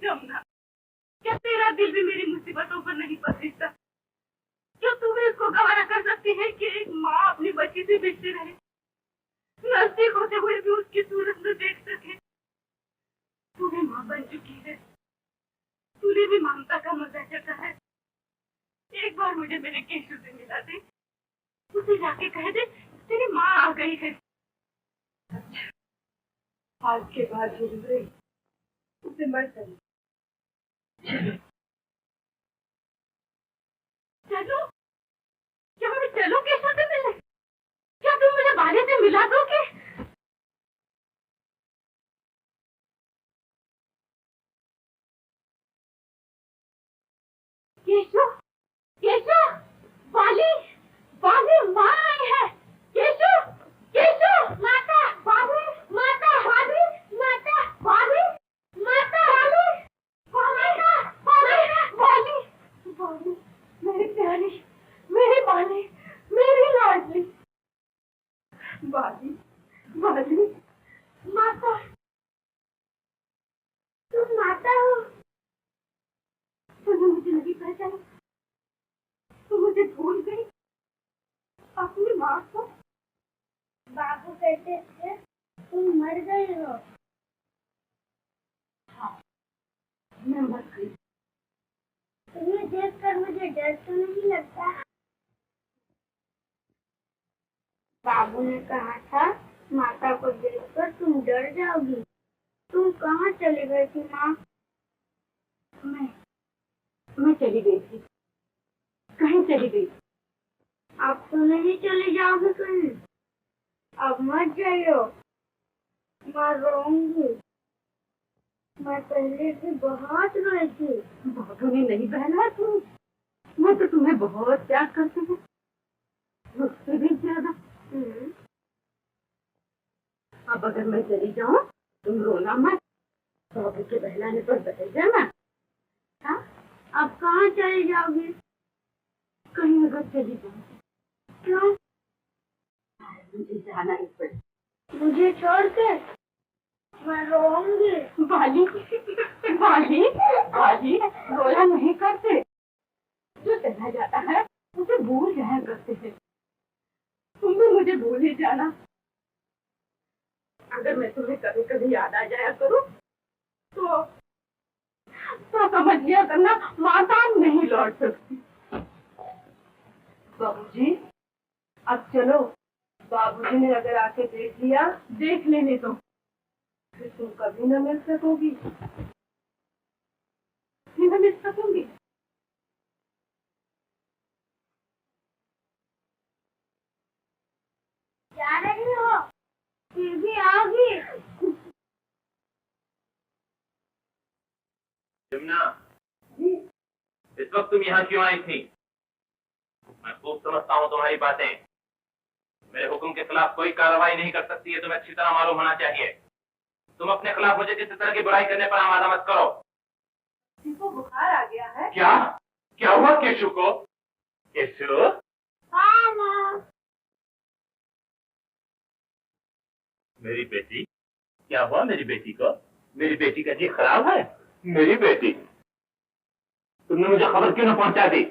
जमुना, क्या तेरा दिल भी मेरी मुसीबतों पर नहीं पसीजता? क्या तू भी इसको गवारा कर सकती है कि एक माँ अपनी बच्ची से बिछते रहे, नजदीक होते हुए भी उसकी सूरत न देख सके? तू भी माँ बन चुकी है, तूने भी ममता का मजा चखा है। एक बार मुझे मेरे केशु से मिला दे, उसे जाके कह दे तेरी माँ आ गई है। अच्छा आज के बाद जो गुजरे उसे मर चली। चलो, क्या मैं चलो केशव से मिलने? क्या तुम मुझे बाले से मिला दोगे? केशव, केशव, बाली, बाली माँ आई है। केशव, केशव, माता, बाली, माता, बाली, माता, बाली, माता, बाली, माता, बाली, बाली, बाली, मेरी प्यारी, मेरी बाली, मेरी लाडली बाली, बाली, माता, तुम माता हो? तुमने मुझे नहीं पहचाना? तुम मुझे भूल गई अपनी माँ को? बाबू कहते थे तुम मर गई हो। हाँ, मैं मर गई। तुम्हें देखकर मुझे डर तो नहीं लगता? बाबू ने कहा था माता को देखकर तुम डर जाओगी। तुम कहाँ चली गई थी माँ? मैं चली गई थी। कहीं चली गई? अब तो नहीं चली जाओगी कहीं। अब मत जाइयो, मैं रोऊंगी। मैं पहले भी बहुत रोई थी। बाबू ने नहीं बहलाया तुम? मैं तो तुम्हें बहुत प्यार करती हूँ, मुझसे भी ज्यादा। अब अगर मैं चली जाऊँ तुम रोना मत, बाबू के बहलाने पर बदल जाना। हाँ? अब कहाँ चली जाओगी? कहीं अगर चली जाऊँ। क्यों? मुझे जाना ही पड़े। मुझे छोड़ के? मैं रोऊंगी। बाली, बाली, बाली, रोया नहीं करते। जो चला जाता है उसे भूल जाया करते हैं। तुम भी मुझे भूल ही जाना। अगर मैं तुम्हें कभी कभी याद आ जाया करूं तो समझ लिया करना माता नहीं लौट सकती। बाबूजी अब चलो। बाबूजी ने अगर आके देख लिया, देख लेने दो, फिर तुम कभी न मिल सकोगी। न मिल सकूंगी। जा रही हो? फिर भी आओगी? जमुना, इस वक्त तुम यहाँ क्यों आई थी? मैं खूब समझता हूँ तुम्हारी बातें। मेरे हुक्म के खिलाफ कोई कार्रवाई नहीं कर सकती है, तुम्हें अच्छी तरह मालूम होना चाहिए। तुम अपने खिलाफ मुझे किसी तरह की बुराई करने पर आमादा मत करो। को बुखार आ गया है। क्या क्या हुआ केशु को? केशु, हाँ माँ। मेरी बेटी, क्या हुआ मेरी बेटी को? मेरी बेटी का जी खराब है? मेरी बेटी, तुमने मुझे खबर क्यों न पहुंचा दी?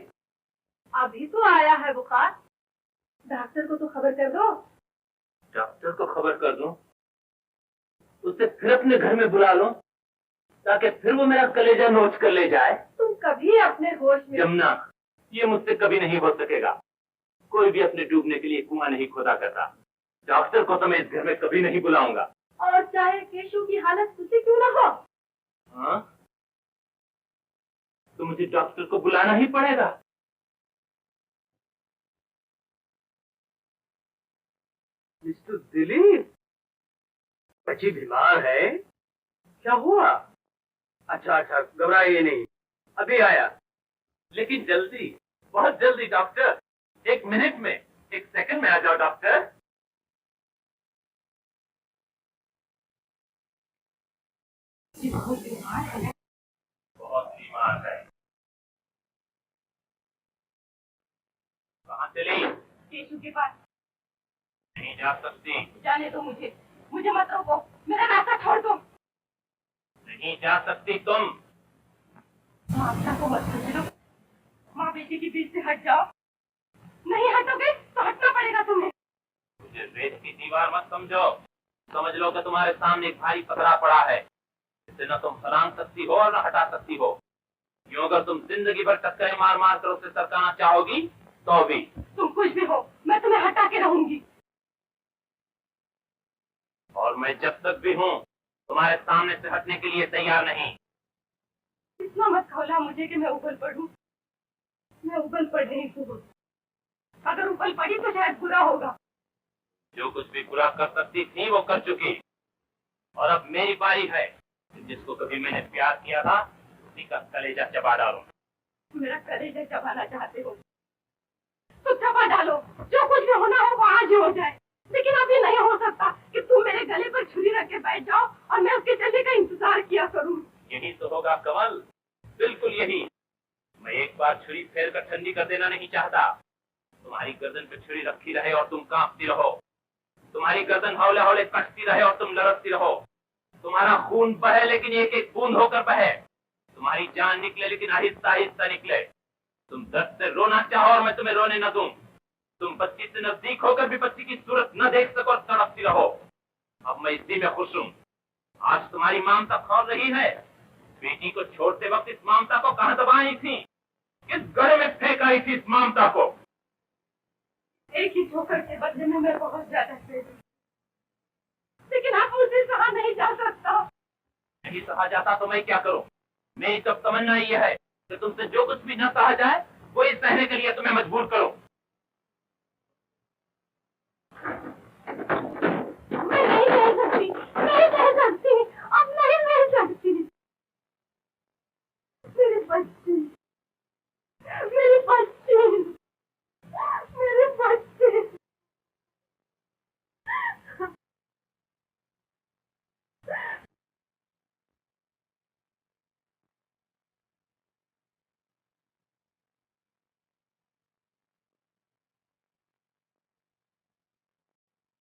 अभी तो आया है बुखार, डॉक्टर को तो खबर कर दो। डॉक्टर को खबर कर दूं? उसे फिर अपने घर में बुला लो ताकि फिर वो मेरा कलेजा नोच कर ले जाए। तुम कभी अपने होश में। जमुना, ये मुझसे कभी नहीं हो सकेगा। कोई भी अपने डूबने के लिए कुआं नहीं खोदा करता। डॉक्टर को तो मैं इस घर में कभी नहीं बुलाऊंगा। और चाहे केशु की हालत तुझे क्यों ना हो। हाँ, तो मुझे डॉक्टर को बुलाना ही पड़ेगा। मिस्टर दिलीप, बच्ची बीमार है? क्या हुआ? अच्छा अच्छा, घबराइए नहीं, अभी आया। लेकिन जल्दी, बहुत जल्दी डॉक्टर। 1 मिनट में, 1 सेकंड में आ जाओ डॉक्टर। बहुत बीमार है। बहुत बीमार है। कहाँ चली? केशु के पास। नहीं जा सकती। जाने दो मुझे, मुझे मत रोको, मेरा रास्ता छोड़ दो। नहीं जा सकती तुम। माता को मत समझो, माँ बेटी के बीच से हट जाओ। नहीं हटोगे तो हटना पड़ेगा तुम्हें। मुझे रेत की दीवार मत समझो। समझ लो कि तुम्हारे सामने एक भारी पथरा पड़ा है, जिसे न तुम फलांग सकती हो और न हटा सकती हो। यूं अगर तुम जिंदगी भर टक्कर मार मार कर उसे सरकाना चाहोगी तो भी। तुम कुछ भी हो, मैं तुम्हें हटा के रहूंगी। और मैं जब तक भी हूँ तुम्हारे सामने से हटने के लिए तैयार नहीं। इतना मत खौला मुझे कि मैं उबल पड़ूं। मैं उबल पड़ रही हूँ। अगर उबल पड़ी तो शायद बुरा होगा। जो कुछ भी बुरा कर सकती थी वो कर चुकी, और अब मेरी बारी है। जिसको कभी मैंने प्यार किया था उसी का कलेजा चबा डालूं। मेरा कलेजा चबाना चाहते हो तो चबा डालो। जो कुछ भी होना हो वो आज ही हो जाए। लेकिन अभी नहीं हो सकता कि तुम मेरे गले पर छुरी रख के बैठ जाओ और मैं उसके चलने का इंतजार किया करूं। यही तो होगा कमल, बिल्कुल यही। मैं एक बार छुरी फेर कर ठंडी कर देना नहीं चाहता। तुम्हारी गर्दन पे छुरी रखी रहे और तुम कांपती रहो। तुम्हारी गर्दन हौले हौले कटती रहे और तुम लड़कती रहो। तुम्हारा खून बहे लेकिन एक एक बूंद होकर बहे। तुम्हारी जान निकले लेकिन आहिस्ता आहिस्ता निकले। तुम दर्द से रोना चाहो और मैं तुम्हें रोने न दूं। तुम बच्ची से नजदीक होकर भी बच्ची की सूरत न देख सको और तड़पती रहो। अब मैं इसी में खुश हूँ। आज तुम्हारी ममता खौल रही है। बेटी को छोड़ते वक्त इस ममता को कहाँ दबाई थी? किस गड्ढे में फेंक आई थी इस ममता को? एक ही ठोकर के बदले में मैं बहुत ज्यादा पीड़ित हूं। लेकिन अब मुझसे सहा नहीं जा सकता। नहीं सहा जाता तो मैं क्या करूं? मेरी तो तमन्ना ये है कि तुमसे जो कुछ भी न सहा जाए वो इस सहने के लिए तुम्हें मजबूर करो। मैं नहीं रह सकती, नहीं रह सकती, अब नहीं रह सकती। मेरे बच्चे, मेरे बच्चे, मेरे बच्चे।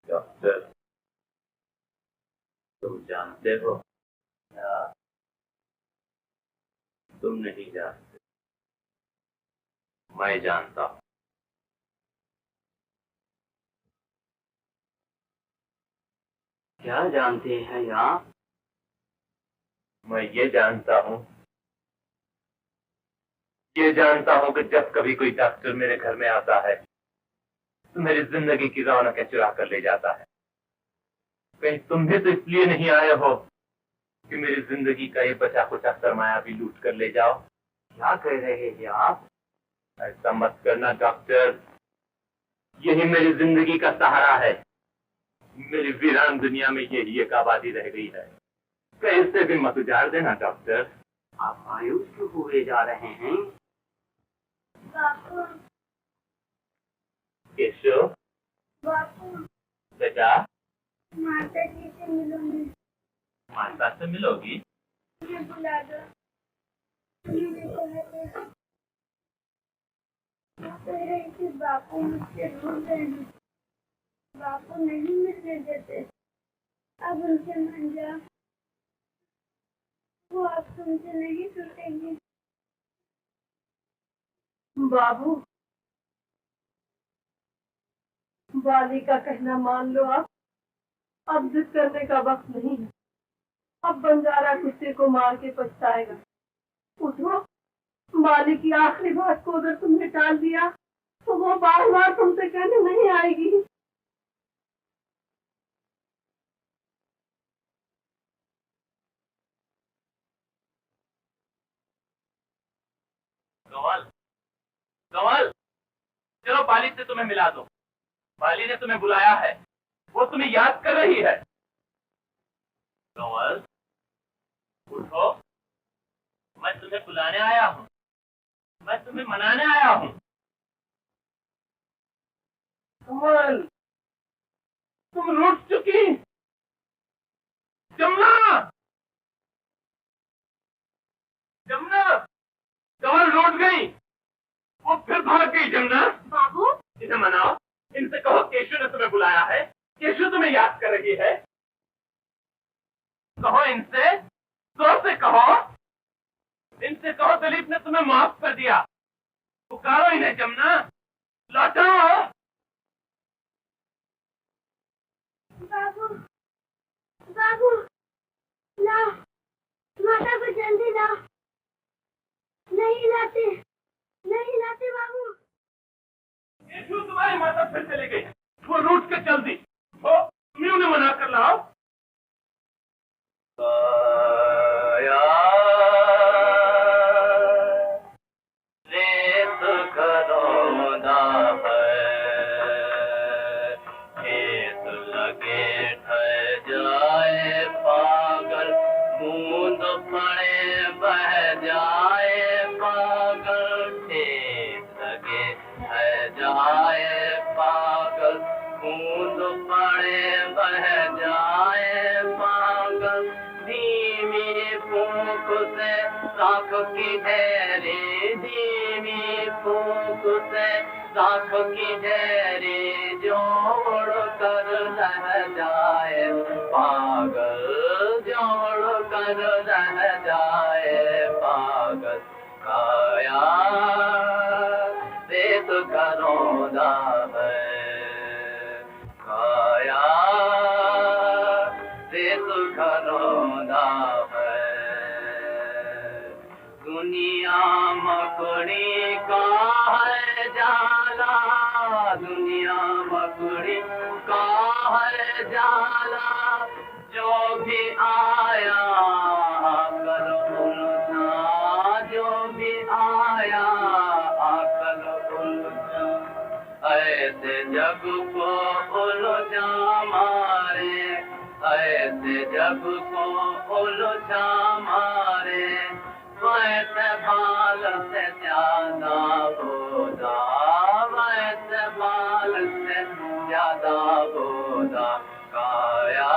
डॉक्टर, तुम जानते हो या तुम नहीं जानते? मैं जानता हूं। क्या जानते हैं आप? मैं ये जानता हूं कि जब कभी कोई डॉक्टर मेरे घर में आता है तो मेरी जिंदगी की रौनक चुरा कर ले जाता है। कहीं तुम भी तो इसलिए नहीं आए हो कि मेरी जिंदगी का ये बचा कुचा सरमाया भी लूट कर ले जाओ? क्या कह रहे हैं आप? ऐसा मत करना डॉक्टर, यही मेरी जिंदगी का सहारा है। मेरी वीरान दुनिया में यही एक आबादी रह गई है। कैसे भी मत उजाड़ देना डॉक्टर। आप मायूस क्यों हुए जा रहे हैं? बापू, केशव, बापू, बेटा, माता जी से मिलूंगी। हमारे साथ से मिलोगी? मुझे बुला दो। मुझे कह रहे कि बापू मुझसे दूर गए हैं। बापू नहीं मिलने देते। अब उनसे मान जा, वो अब तुमसे नहीं छूटेंगे। बाबू, वाली का कहना मान लो। अब जिद करने का वक्त नहीं है। अब बंजारा कुत्ते को मार के पछताएगा। उठो, माली की आखिरी बात को अगर तुमने टाल दिया तो वो बार बार तुमसे कहने नहीं आएगी। गौल, गौल, चलो बाली से तुम्हें मिला दो। बाली ने तुम्हें बुलाया है, वो तुम्हें याद कर रही है। गौल, उठो, मैं तुम्हें बुलाने आया हूँ, मैं तुम्हें मनाने आया हूँ। कमल, तुम रूठ चुकी। जमुना, जमुना, कमल रूठ गई। वो फिर भाग गई। जमुना, बाबू, इन्हें मनाओ, इनसे कहो केशु ने तुम्हें बुलाया है, केशु तुम्हें याद कर रही है। कहो इनसे, जोर से कहो, इनसे कहो दिलीप ने तुम्हें माफ कर दिया। पुकारो इन्हें जमुना, लौटाओ। बाबू, बाबू, लाओ, माता को जल्दी लाओ। नहीं लाते, नहीं लाते बाबू। केशु तुम्हारी माता फिर चली गई, वो रूठ के चल दी। हो, तुम्हें उन्हें मना कर लाओ। राख की ढेरी धीमी फूक से, राख की ढेरी जोड़ कर रह जाए पागल, जोड़ कर रह जाए पागल। काया रेत करोदा है, काया रेत करोदा है। दुनिया मकड़ी का है जाला, दुनिया मकड़ी का है जाला, जो भी आया कर उलझा, जो भी आया कर उलझा। ऐसे जग को उलझा मारे, ऐसे जग को उलझा मारे, वैसे बाल से ज्यादा बोधा, वैसे बाल से ज्यादा बोधा। काया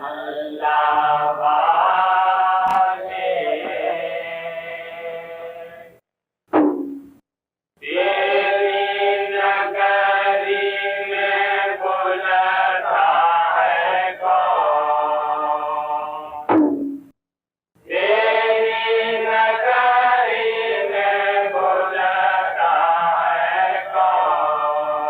अल्लाह वाले तेरी नगरी में बुलाता है कौन, तेरी नगरी में बुलाता है कौन।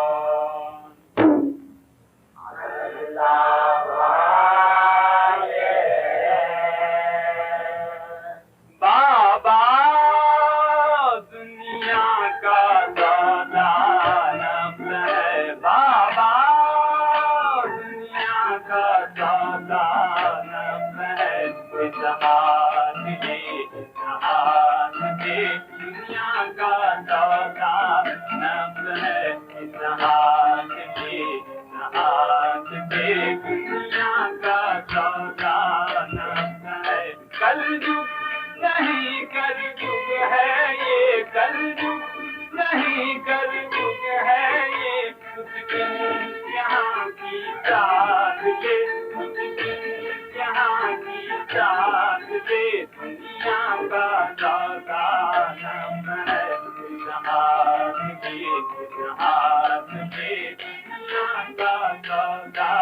आपके दुनिया का सौदा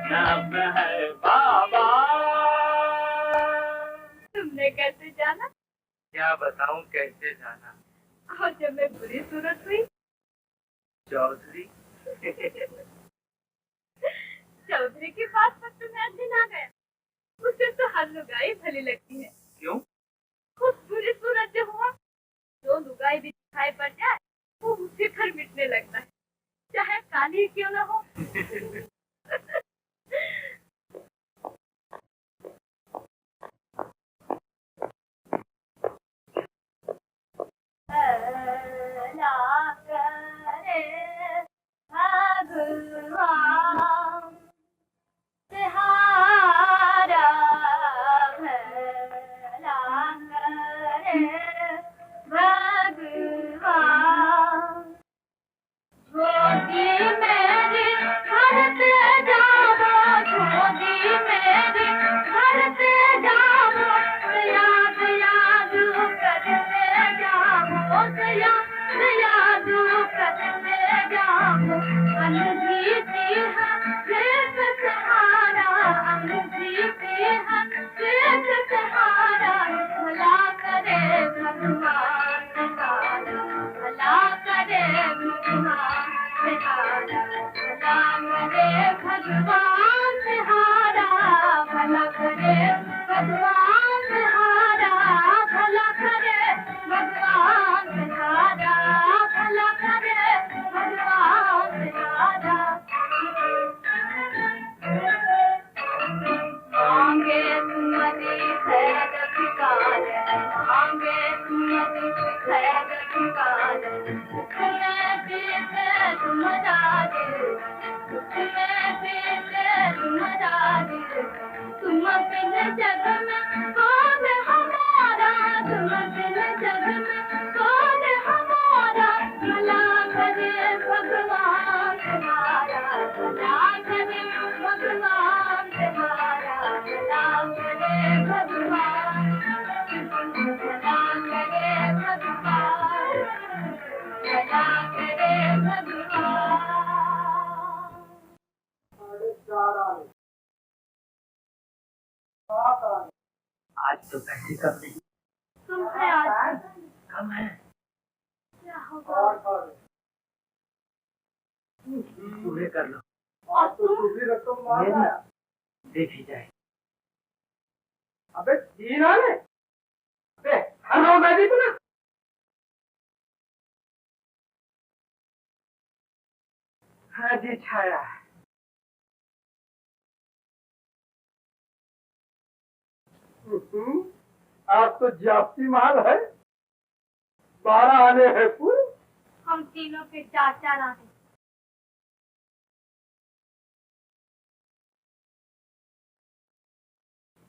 नब है बाबा। तुमने कैसे जाना? क्या बताऊं कैसे जाना। और जब मैं बुरी सूरत हुई? चौधरी चौधरी की बात पर तुम्हें अच्छी ना गया। उसे तो हर लुगाई भली लगती है। क्यों? खुद बुरी सूरत जो हुआ, जो लुगाई भी दिखाई पड़ जाए वो उसी पर मिटने लगता है, चाहे काली क्यों ना हो। आज तो पैसे कम नहीं। तुमसे आज कम है। क्या होगा? पूरे कर लो। और तुम? मेरी देखी जाए। अबे तीन आने। अबे हेलो मैं भी ना। हाँ जी छाया। आप तो जाप्ती माल है। 12 आने हैं पूरे। हम तीनों के 4-4 आने।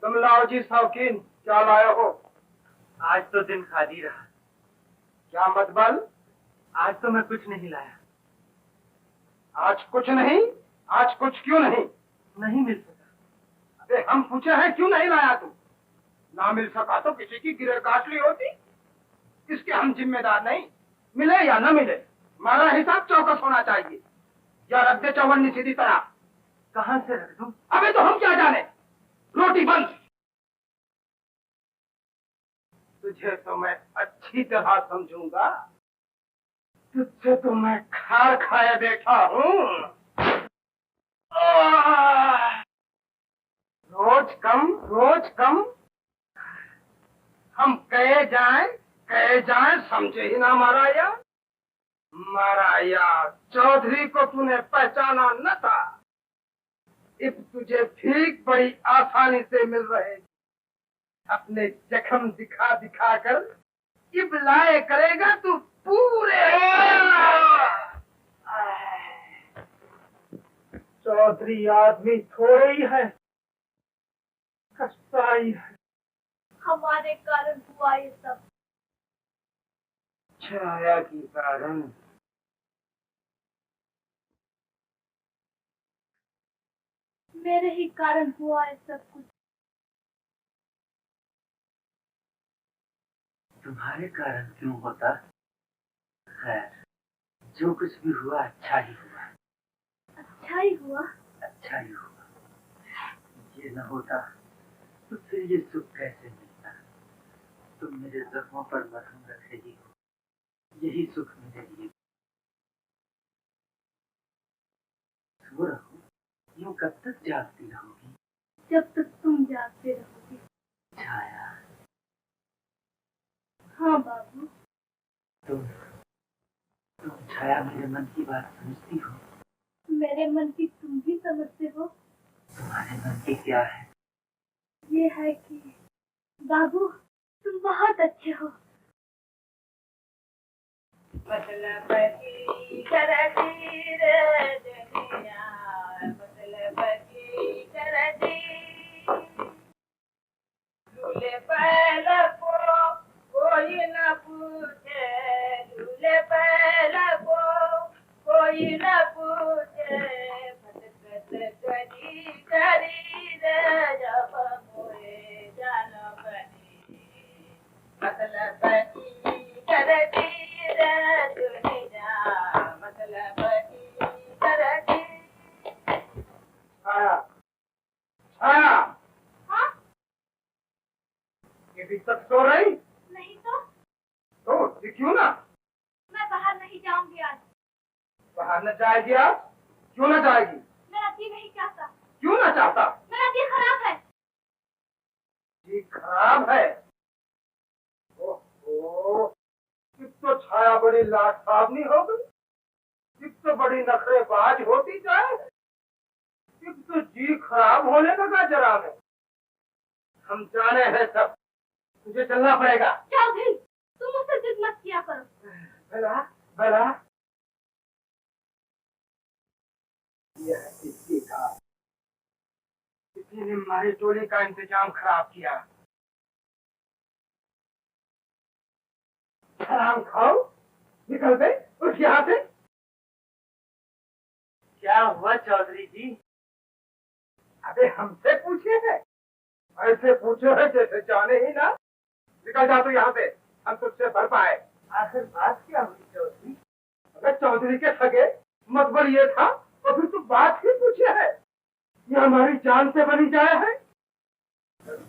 तुम लाओ जी शौकीन, क्या लाए हो? आज तो दिन खाली रहा। क्या मतबल? आज तो मैं कुछ नहीं लाया। आज कुछ नहीं? आज कुछ क्यों नहीं? नहीं मिल सका। अबे हम पूछे हैं क्यों नहीं लाया तू? ना मिल सका तो किसी की गिरे काट ली होती। इसके हम जिम्मेदार नहीं। मिले या न मिले, हमारा हिसाब चौकस होना चाहिए। या रख दे चौवन्नी सीधी तरह। कहाँ से रख दूं? अबे तो हम क्या जाने। रोटी बंद। तुझे तो मैं अच्छी तरह समझूंगा। तुझसे तो मैं खा खाए बैठा हूँ। रोज कम। हम कहे जाएं समझे ही ना माराया चौधरी को तूने पहचाना न था। अब तुझे भीख बड़ी आसानी से मिल रहे। अपने जख्म दिखा दिखा कर इब लाए करेगा तू पूरे। चौधरी आदमी थोड़े ही है, कसाई है। हमारे कारण हुआ ये सब। छाया के कारण। मेरे ही कारण हुआ है सब कुछ। तुम्हारे कारण क्यों होता? खैर, जो कुछ भी हुआ अच्छा ही हुआ। अच्छा ही हुआ। अच्छा ही हुआ। ये न होता तो फिर ये सुख कैसे मिलता। तुम मेरे जख्मों पर मरहम रख रही हो, यही सुख मेरे लिए। सो रहो, यूं कब तक जागती रहोगी? जब तक तुम जागते रहोगे। छाया, हाँ बाबू। तुम छाया मेरे मन की बात समझती हो? मेरे मन की तुम भी समझते हो। तुम्हारे मन की क्या है? ये है कि बाबू तुम बहुत अच्छे हो। मतलब की करती रे दुनिया, मतलब की करती लूले पहला को कोई न पूछे, लूले पहला को कोई न पूछे, भटकत करी करी रे जब मोए जान बनी, मतलब की करती रे दुनिया, मतलब की करती। छाया, छाया, हाँ ये भी तक सो रही? नहीं तो तो ये क्यों ना? मैं बाहर नहीं जाऊंगी आज। बाहर न जाएगी आज? क्यों ना जाएगी? मेरा जी नहीं चाहता। क्यों ना चाहता? मेरा जी खराब है। जी खराब है? ओहो, एक तो छाया बड़ी लाटसाबनी हो गई, एक तो बड़ी नखरेबाज होती जाए, एक तो जी खराब होने लगा जरा में। हम जाने हैं सब, तुझे चलना पड़ेगा। चौधरी तुम मुझसे जिद मत किया करो। भला भला यह है किसकी का? किसी ने हमारी टोली का इंतजाम खराब किया। हराम खाओ, निकल गए उठ यहाँ से। क्या हुआ चौधरी जी? अबे हमसे पूछे है, ऐसे पूछो है जैसे जाने ही ना। निकल जा तू यहाँ से, हम तुझसे भर पाए। आखिर बात क्या हुई चौधरी? अगर चौधरी के सगे मतबर ये था तो फिर तू बात ही पूछे है। ये हमारी जान से बनी जाए है,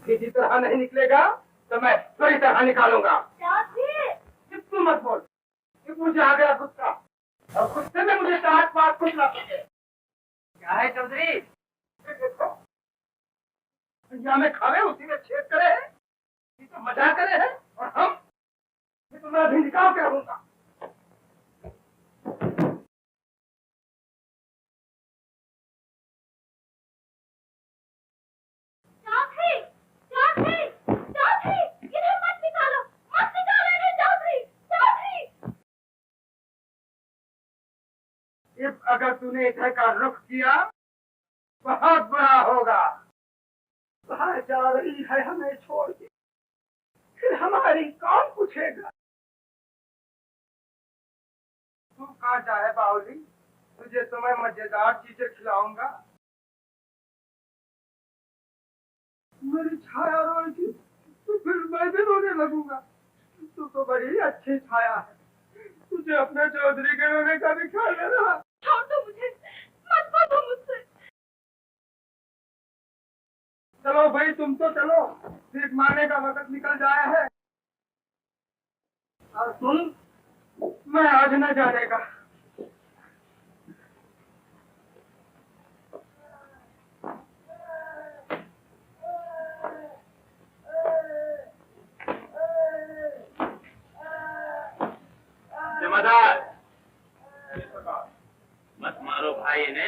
किसी तरह नहीं निकलेगा तो मैं पूरी तरह निकालूंगा। चौधरी तू मत बोल, कि मुझे आ गया गुस्सा, और गुस्से में मुझे डांट मार कुछ ना सके। क्या है चौधरी? ये देखो, यहाँ में खावे उसी में छेद करे हैं, ये तो मजा करे हैं, और हम ये तो मैं अभी निकाल के रहूंगा। चौधरी चौधरी चौधरी इधर मत निकालो, मत निकालो इन्हें। चौधरी चौधरी इस अगर तूने इधर का रुख किया बहुत बुरा होगा। कहाँ जा रही है हमें छोड़ के, फिर हमारी कौन पूछेगा। तू कहाँ जाए बाउली, तुझे तो मैं मजेदार चीजें खिलाऊंगा। मेरी छाया रोएगी तो फिर मैं भी रोने लगूंगा। तू तो बड़ी अच्छी छाया है, तुझे अपने चौधरी के रोने का भी ख्याल है ना। छोड़ दो मुझे, मत भागो मुझसे। चलो भाई तुम तो चलो, भीख मारने का वक्त निकल जाया है। और तुम, मैं आज न जाने का। जमादार, मत मारो भाई ने,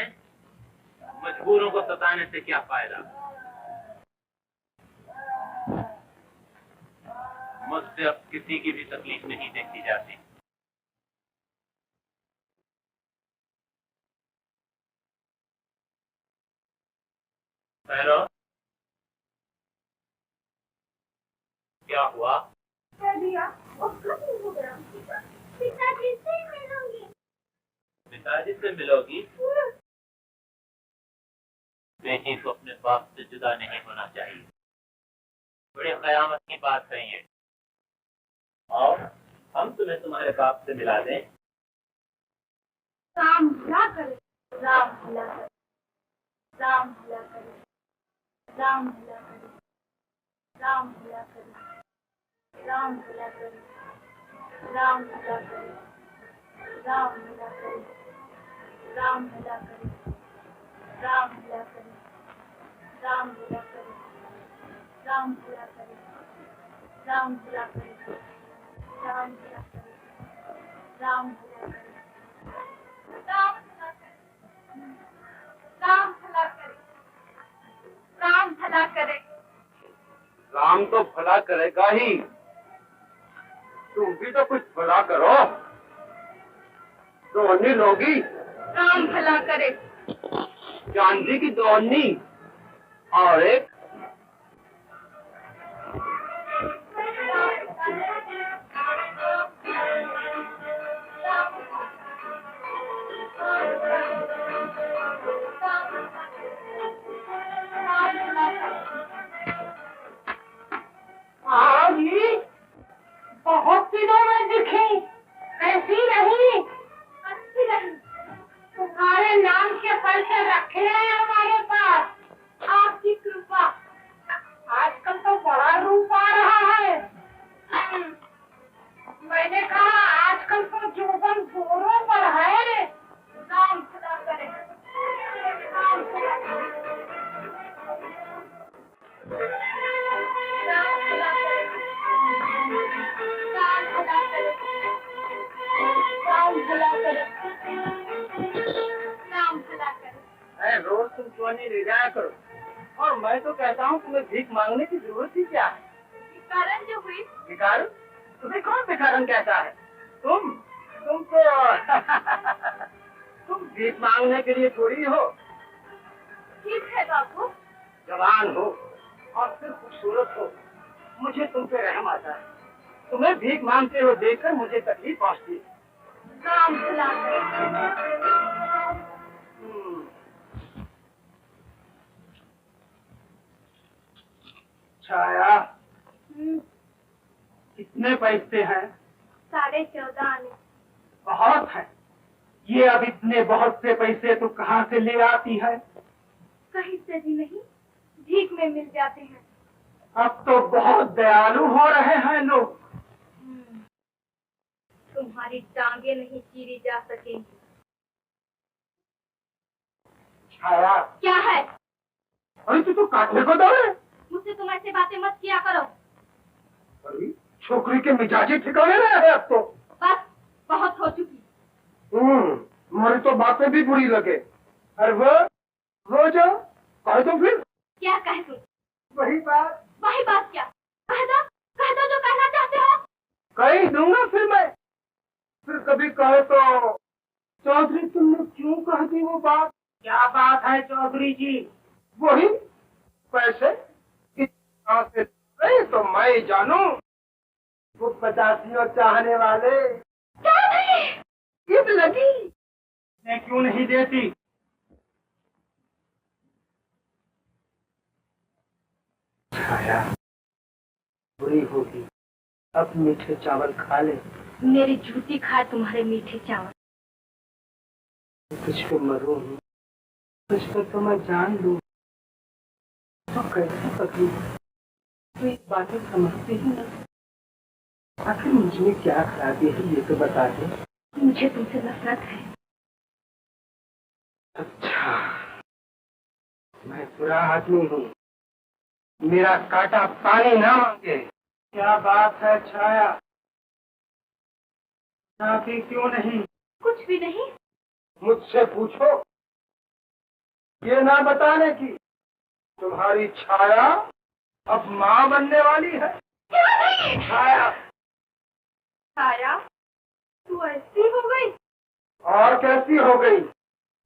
मजबूरों को सताने से क्या फायदा। मुझसे अब किसी की भी तकलीफ नहीं देखी जाती। पहलो क्या हुआ? कर दिया और खत्म हो गया। पिताजी से मिलूंगी। पिताजी से मिलोगी? बेटी को अपने बाप से जुदा नहीं होना चाहिए। बड़ी कयामत की बात कही है। और हम तुम्हें तुम्हारे बाप से मिला दें। राम भला करे, राम भला करे, राम भला करे, राम भला करे, राम भला करे, राम भला करे, राम भला करे, राम भला करे, राम भला करे, राम भला करे, राम भला करे, राम भला करे, राम भला करे, राम भला करे, राम भला करे, राम भला करे, राम भला करे। राम तो भला करेगा ही, तुम भी तो कुछ भला करो। दोहनी लोगी, राम भला करे। चांदी की दोहनी और एक जी बहुत दिनों में दिखी, ऐसी नहीं अच्छी नहीं। तुम्हारे नाम के पैसे रखे हैं हमारे पास, आपकी कृपा। आजकल तो बड़ा रूप आ रहा है। मैंने कहा आजकल तो जोबन जोरों पर है। नाम खुदा करे, नाम खुदा करे, नाम खुदा करे, नाम खुदा करे, नाम खुदा करे, नाम खुदा करे। रोज तुम क्यों नहीं ले जाया करो। और मैं तो कहता हूँ तुम्हें भीख मांगने की जरूरत ही क्या है। कारण जो हुई भिखारन? तुम्हें कौन भिखारन कहता है? तुम तो तुम भीख मांगने के लिए थोड़ी हो। ठीक है बाबू, जवान हो और फिर खूबसूरत हो, मुझे तुम पे रहम आता है। तुम्हें भीख मांगते हुए देखकर मुझे तकलीफ पहुंचती है। नाम भला करे। छाया, कितने पैसे हैं? 14.5 आने। बहुत है। ये अब इतने बहुत से पैसे तो कहाँ से ले आती है? कहीं से भी नहीं, भीख में मिल जाते हैं। अब तो बहुत दयालु हो रहे हैं लोग। तुम्हारी टांगे नहीं चीरी जा सकेंगी। छाया, क्या है? अरे तू तो काटने को दौड़े। मुझसे तुम ऐसे बातें मत किया करो। अरे छोकरी के मिजाजी ठिकाने रहे हैं अब तो। बस बहुत हो चुकी। तुम्हारी तो बातें भी बुरी लगे। अरे वो जो कह दो फिर। क्या कह दूं? वही बात। वही बात क्या? कह दो जो कहना चाहते हो। कह ही दूंगा फिर मैं। फिर कभी कहे तो चौधरी तुमने क्यों कह दी वो बात? क्या बात है चौधरी जी? वही पैसे कहाँ से गए तो मैं ही जानू। वो 50 चाहने वाले ईद लगी। मैं क्यों नहीं देती? छाया बुरी होगी, अब मीठे चावल खा ले। मेरी झूठी खाए तुम्हारे मीठे चावल। कुछ पे मरूं, कुछ पे तो मैं जान लूं तो कैसे तकलीफ। तो इस बातें समझते ही ना। आखिर मुझमें क्या खराबी है ये तो बता दे। मुझे तुमसे नफरत है। अच्छा, मैं बुरा आदमी हूँ, मेरा काटा पानी ना मांगे। क्या बात है छाया? चाहती क्यों नहीं? कुछ भी नहीं। मुझसे पूछो, ये ना बताने की तुम्हारी छाया अब माँ बनने वाली है। क्यों नहीं? छाया, छाया, तू ऐसी हो गई? और कैसी हो गई?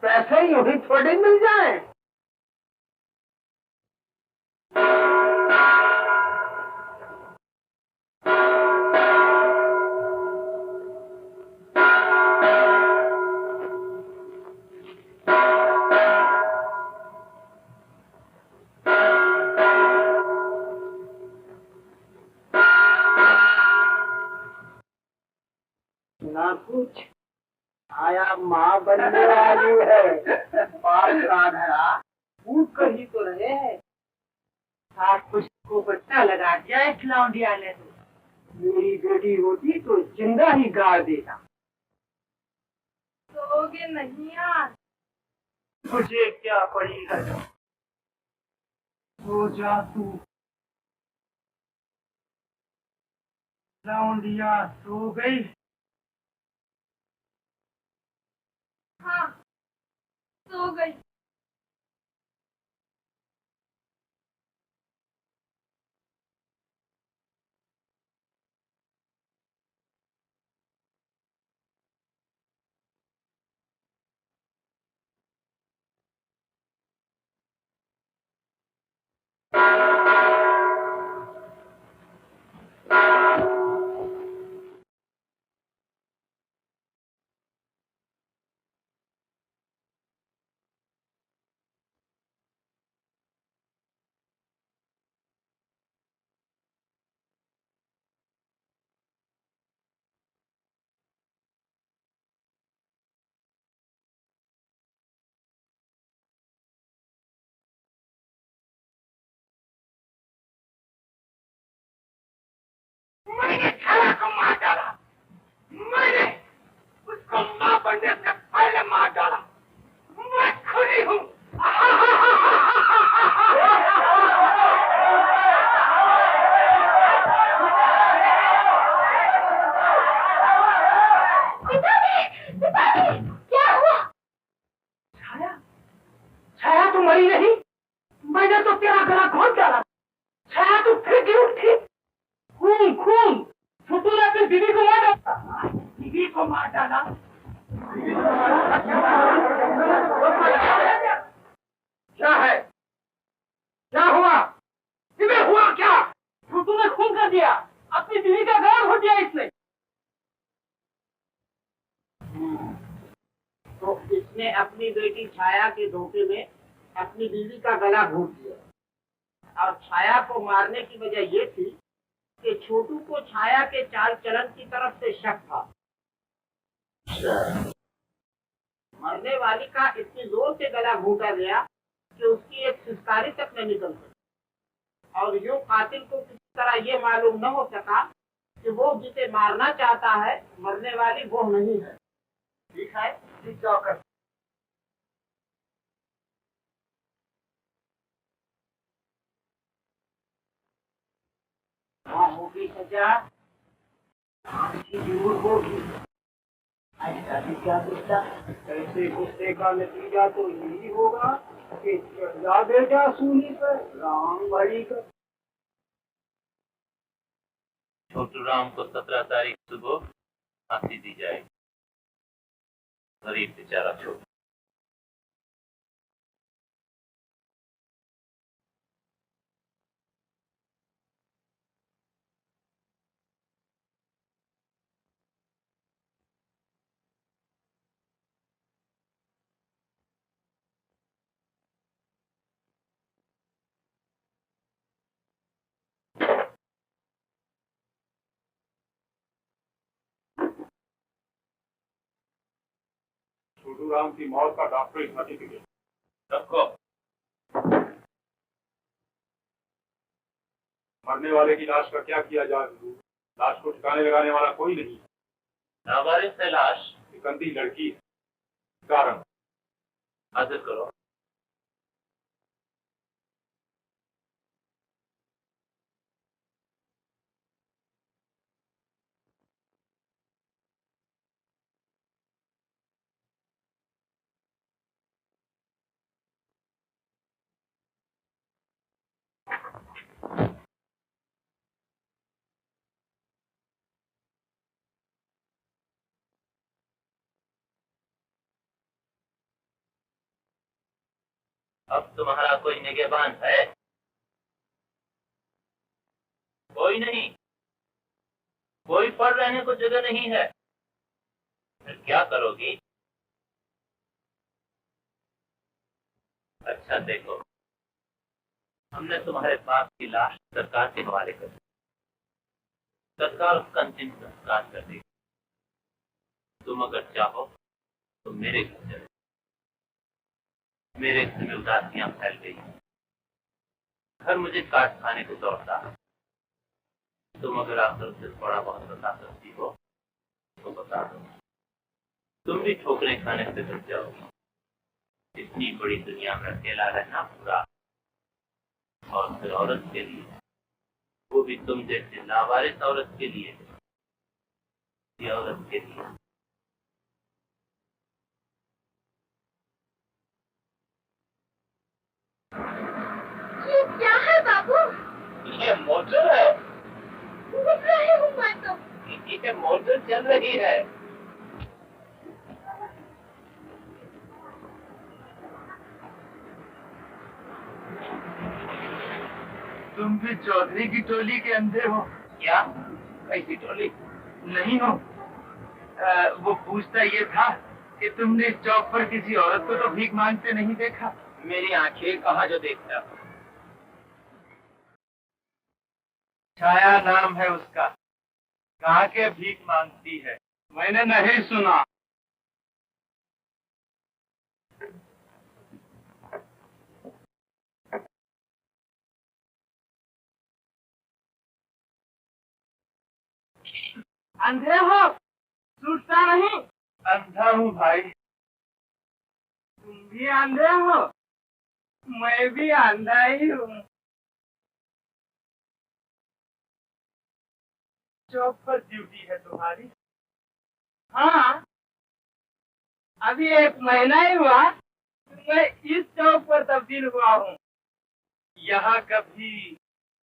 पैसे यूं ही थोड़े मिल जाए। ना कुछ, आया माँ बन चालू है। पार्क राधा कूद कर ही तो रहे हैं। साथ कुछ को बच्चा लगा दिया इस लौंडिया ने तो। मेरी बेटी होती तो जिंदा ही गाड़ देता। सोओगे नहीं आज? मुझे क्या पड़ेगा, सो जा तू। लौंडिया सो गई। हाँ, सो गई। मैंने छाया को मार डाला। मैंने उसको मां बनने से पहले मार डाला। मैं खुदी हूँ। क्या हुआ? छाया, छाया तू मरी नहीं। मैंने तो तेरा गला घोंट डाला। छाया तू फिर गिर उठी। खून खून, छोटू ने अपनी बीवी को मार डाला। बीवी को मार डाला। क्या है? क्या हुआ? इधर हुआ क्या? छोटू ने खून कर दिया। अपनी बीवी का गला घोट दिया इसने। तो इसने अपनी बेटी छाया के धोखे में अपनी बीवी का गला घोट दिया। और छाया को मारने की वजह ये थी कि छोटू को छाया के चाल चलन की तरफ से शक था। मरने वाली का इतनी जोर से गला घोटा गया कि उसकी एक सिसकारी तक न निकल सकी। और यूं कातिल को किसी तरह ये मालूम न हो सका कि वो जिसे मारना चाहता है मरने वाली वो नहीं है। ठीक है, ठीक जाओ कर। हाँ, होगी सजा, जरूर होगी। ऐसा भी क्या गुस्सा? ऐसे गुस्से का नतीजा तो यही होगा कि चढ़ा बेटा सूली पर राम भरी कर। छोटू राम को 17 तारीख सुबह फांसी दी जाएगी। गरीब बेचारा छोटू। छोटू राम की मौत का डॉक्टरी सर्टिफिकेट रखो। मरने वाले की लाश का क्या किया जाए? लाश को ठिकाने लगाने वाला कोई नहीं। नाबालिग से लाश एक अंधी लड़की है। कारण हाजिर करो। अब तुम्हारा कोई निगहबान है? कोई नहीं। कोई पढ़ रहने को जगह नहीं है। फिर क्या करोगी? अच्छा देखो, हमने तुम्हारे बाप की लाश सरकार के हवाले कर दी। सरकार उसका अंतिम संस्कार कर देगी। तुम अगर चाहो तो मेरे घर चले। मेरे घर में उदासियां फैल गई। घर मुझे काट खाने को दौड़ता है। तुम अगर आकर से थोड़ा बहुत बता सकती हो तो बता दो। तुम भी ठोकरें खाने से बच जाओगी। इतनी बड़ी दुनिया में अकेला रहना बुरा, और फिर औरत के लिए, वो भी तुम जैसे लावारिस औरत के लिए, ये औरत के लिए। ये क्या है बाबू? ये मोटर है। घूम रही हूँ मैं तो। ये मोटर चल रही है। तुम भी चौधरी की टोली के अंधे हो क्या? कैसी टोली? नहीं हो? वो पूछता ये था कि तुमने इस चौक पर किसी औरत को तो भीख मांगते नहीं देखा। मेरी आंखें कहाँ जो देखता। छाया नाम है उसका, कहाँ के भीख मांगती है? मैंने नहीं सुना। अंधे हो? सूझता नहीं? अंधा हूँ भाई। तुम भी अंधे हो? मैं भी अंधा ही हूँ। चौक पर ड्यूटी है तुम्हारी? हाँ, अभी 1 महीना ही हुआ मैं इस चौक पर तब्दील हुआ हूँ। यहाँ कभी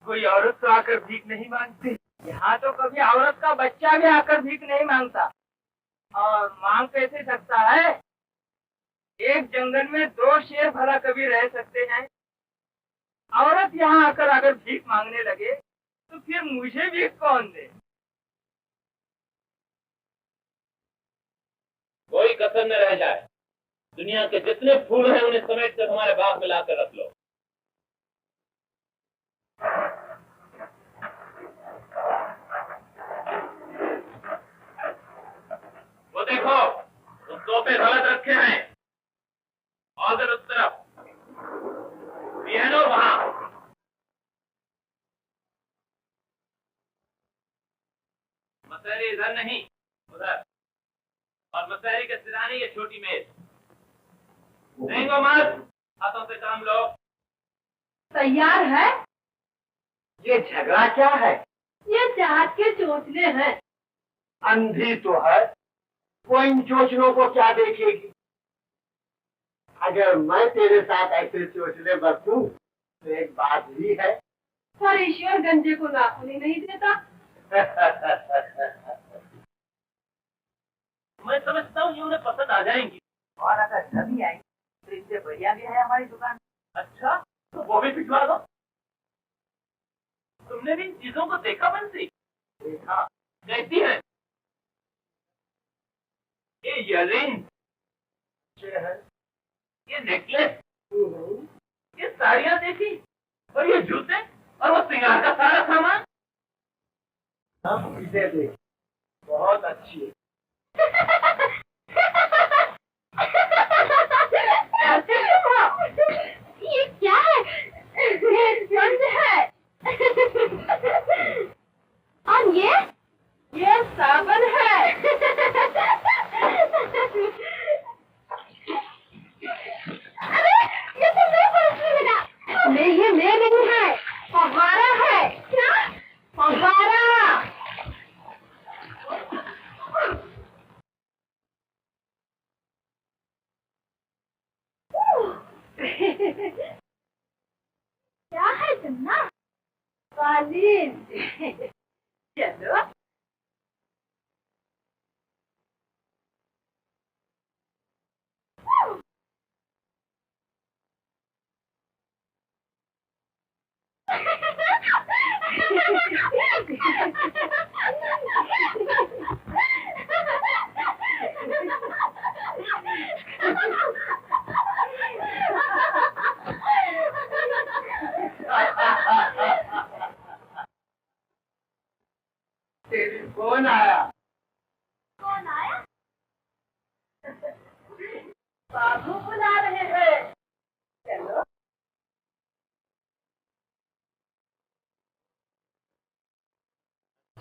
कोई औरत तो आकर भीख नहीं मांगती। यहाँ तो कभी औरत का बच्चा भी आकर भीख नहीं मांगता। और मांग कैसे सकता है? एक जंगल में 2 शेर भला कभी रह सकते हैं। औरत यहाँ आकर अगर भीख मांगने लगे तो फिर मुझे भीख कौन दे? कोई कसर न रह जाए। दुनिया के जितने फूल हैं उन्हें समेट कर हमारे बाग में लाकर रख लो। वो देखो, उस तोहफे गलत रखे हैं। और उधर उस तरफ पियानो वहां। मसहरी इधर नहीं, उधर। और मसहरी के सिराने ये छोटी मेज। देंगो मत, हाथों से काम लो। तैयार है? ये झगड़ा क्या है? ये जहाज के चोचले हैं। अंधी तो है, वो इन चोचलों को क्या देखेगी? अगर मैं तेरे साथ ऐसे चोचले बरतूं तो एक बात भी है। पर ईश्वर गंजे को नाखून ही नहीं देता। मैं समझता हूँ ये उन्हें पसंद आ जाएंगी। और अगर कभी आई तो इससे बढ़िया भी है हमारी दुकान। अच्छा, तो वो भी भिजवा दो। तुमने भी इन चीजों को देखा बंसी? देखा। कैसी है? ये इयररिंग है। ये नेकलेस, ये साड़ियाँ देखी, और ये जूते, और वो श्रृंगार का सारा सामान। हम इसे देख, बहुत अच्छी है। ये क्या है? गंज है। और ये साबन है। अरे ये तो मैं पहुंचने लगा। नहीं, ये मैं नहीं है, फव्वारा है। क्या? फव्वारा।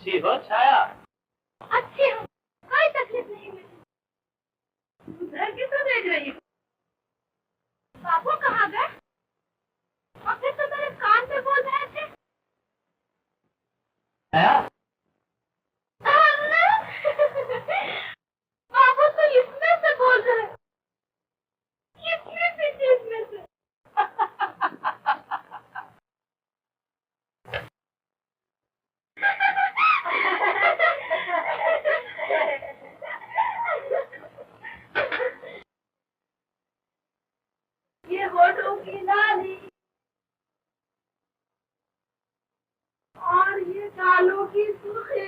अच्छी हो छाया? अच्छी हूँ, कोई तकलीफ नहीं मुझे। उधर किसे देख रही हो? बाबू कहाँ गए? और फिर तो मेरे कान पे बोल रहे थे। छाया? बाबू तो इसमें से बोल रहे हैं, इसमें से, इसमें से। ये होठों की लाली और ये गालों की सुर्खी,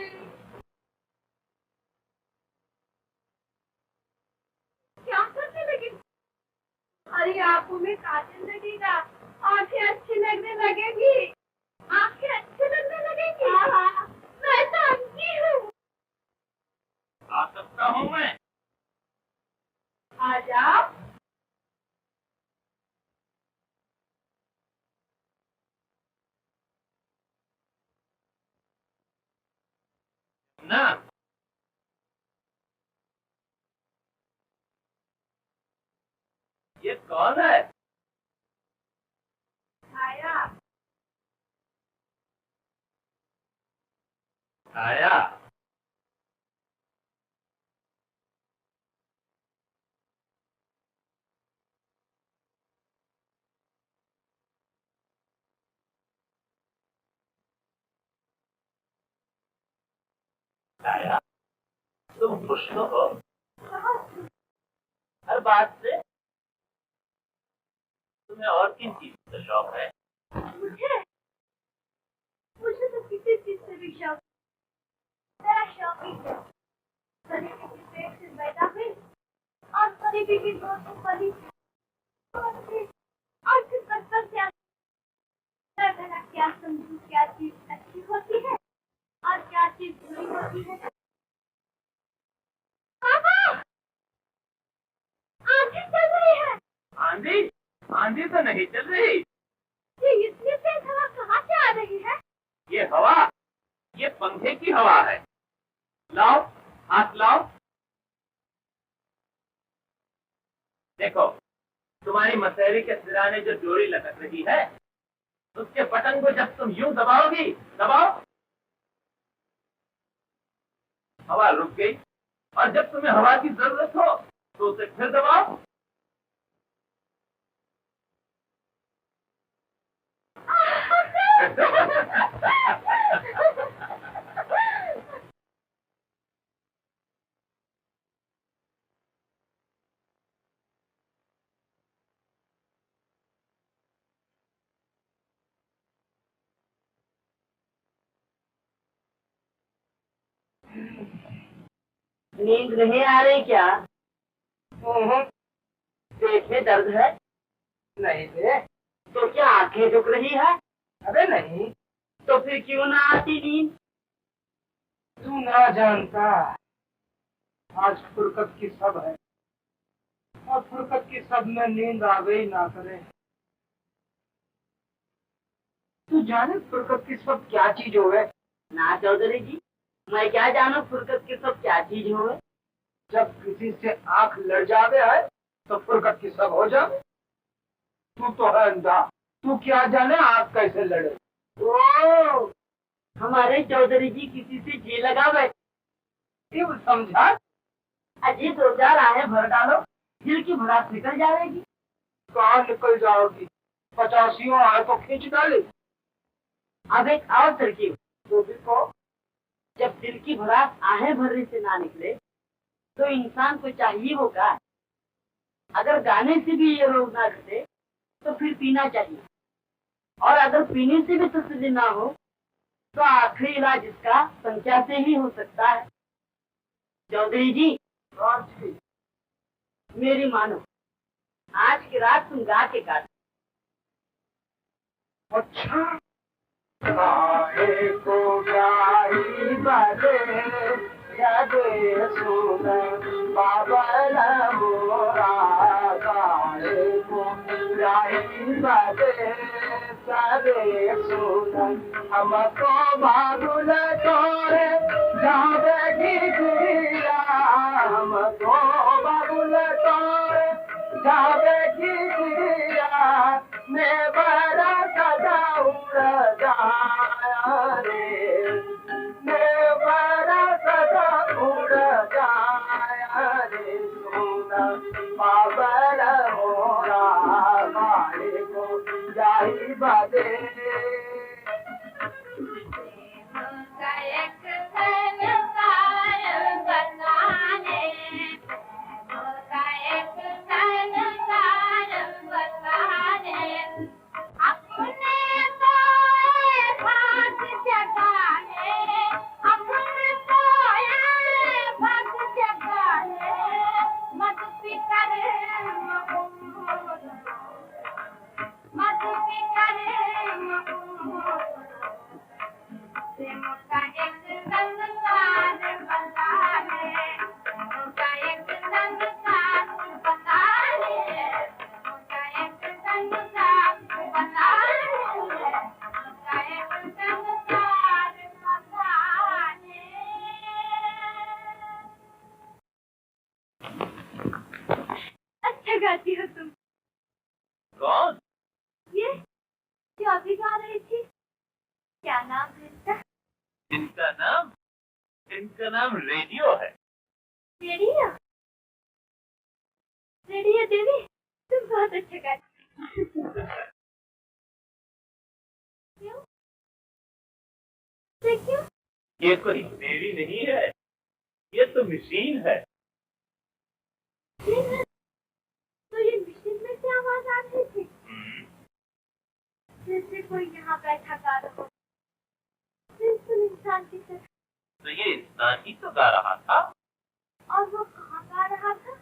क्या करने लगी? अरे आंखों में काजल लगेगा, आंखें अच्छी लगने लगेगी, आंखें अच्छी लगने लगेगी। मैं तो अंकी हूँ। आ सकता हूँ मैं? आ जाओ। ना, ये कौन है? छाया। छाया? छाया, तुम खुश तो हो हर बात से? तुम्हें और किन चीज का शौक है? मुझे मुझे तो किसी चीज से भी शौक, मेरा शौक ही है। गरीबी के पेट से पैदा हुई और गरीबी की गोद में पली और फिर बचपन से मैं क्या समझूं क्या चीज अच्छी होती है और क्या चीज बुरी होती है। पापा, आंधी चल रही है। आंधी? आंधी तो नहीं चल रही। ये इतनी तेज हवा कहाँ से आ रही है? ये हवा, ये पंखे की हवा है। लाओ, हाथ लाओ। देखो, तुम्हारी मसहरी के सिराने जो डोरी लटक रही है, उसके बटन को जब तुम यूं दबाओगी, दबाओ, हवा रुक गई। और जब तुम्हें हवा की जरूरत हो तो उसे फिर दबाओ। नींद नहीं आ रही क्या? पेट में दर्द है? नहीं बे, तो क्या आंखें झुक रही है? अबे नहीं, तो फिर क्यों ना आती नींद? तू ना जानता, आज फुरकत की सब है और फुरकत की सब में नींद आ गई ना करे। तू जाने फुरकत की सब क्या चीज होवे? ना चौधरी जी, मैं क्या जानू फुरकत की सब क्या चीज होवे? जब किसी से आंख लड़ जावे है तो फुरकत की सब हो जावे। तू तो है अंधा, तू क्या जाने आंख कैसे लड़े। ओ, हमारे चौधरी जी किसी से जी लगा बैठे। क्यों समझा? अजी 2-4 आहें भर डालो, दिल की भड़ास निकल जाएगी। कहाँ निकल जाओगी? 85 आए तो खींच डाली। अब एक और तरकीब, तो भी को जब दिल की भड़ास आहें भरने से ना निकले तो इंसान को चाहिए होगा, अगर गाने से भी ये रोग ना घटे तो फिर पीना चाहिए, और अगर पीने से भी तसल्ली ना हो तो आखिरी इलाज इसका संख्या से ही हो सकता है। चौधरी जी, हाँ जी, मेरी मानो, आज की रात तुम गा के काटो। अच्छा। गाए को गाई बले जदे सुन बाबा मोरा, गाए को गाई बले करे सुन हमको बाबुल तोरे जावे खिचिया हमको बाबुल तोरे जावे खिचिया मैं बड़ा सदा उड़ जाया रे मैं बड़ा सदा उड़ जाया रे सोना बाबल होरा मारे को जाई बादे अच्छा गाती हो तुम। कौन? ये जो अभी गा रही थी, क्या नाम है इसका? इनका नाम रेडियो है। रेडियो? रेडियो देवी, तुम बहुत अच्छा गाती हो। क्यों? क्यों? ये कोई देवी नहीं है, ये तो मशीन है। तो ये मशीन में से आवाज आ रही थी? जैसे कोई यहाँ बैठा गा रहा हो, बिल्कुल इंसान की तरह। तो ये इंसान ही तो गा रहा था। और वो कहाँ गा रहा था?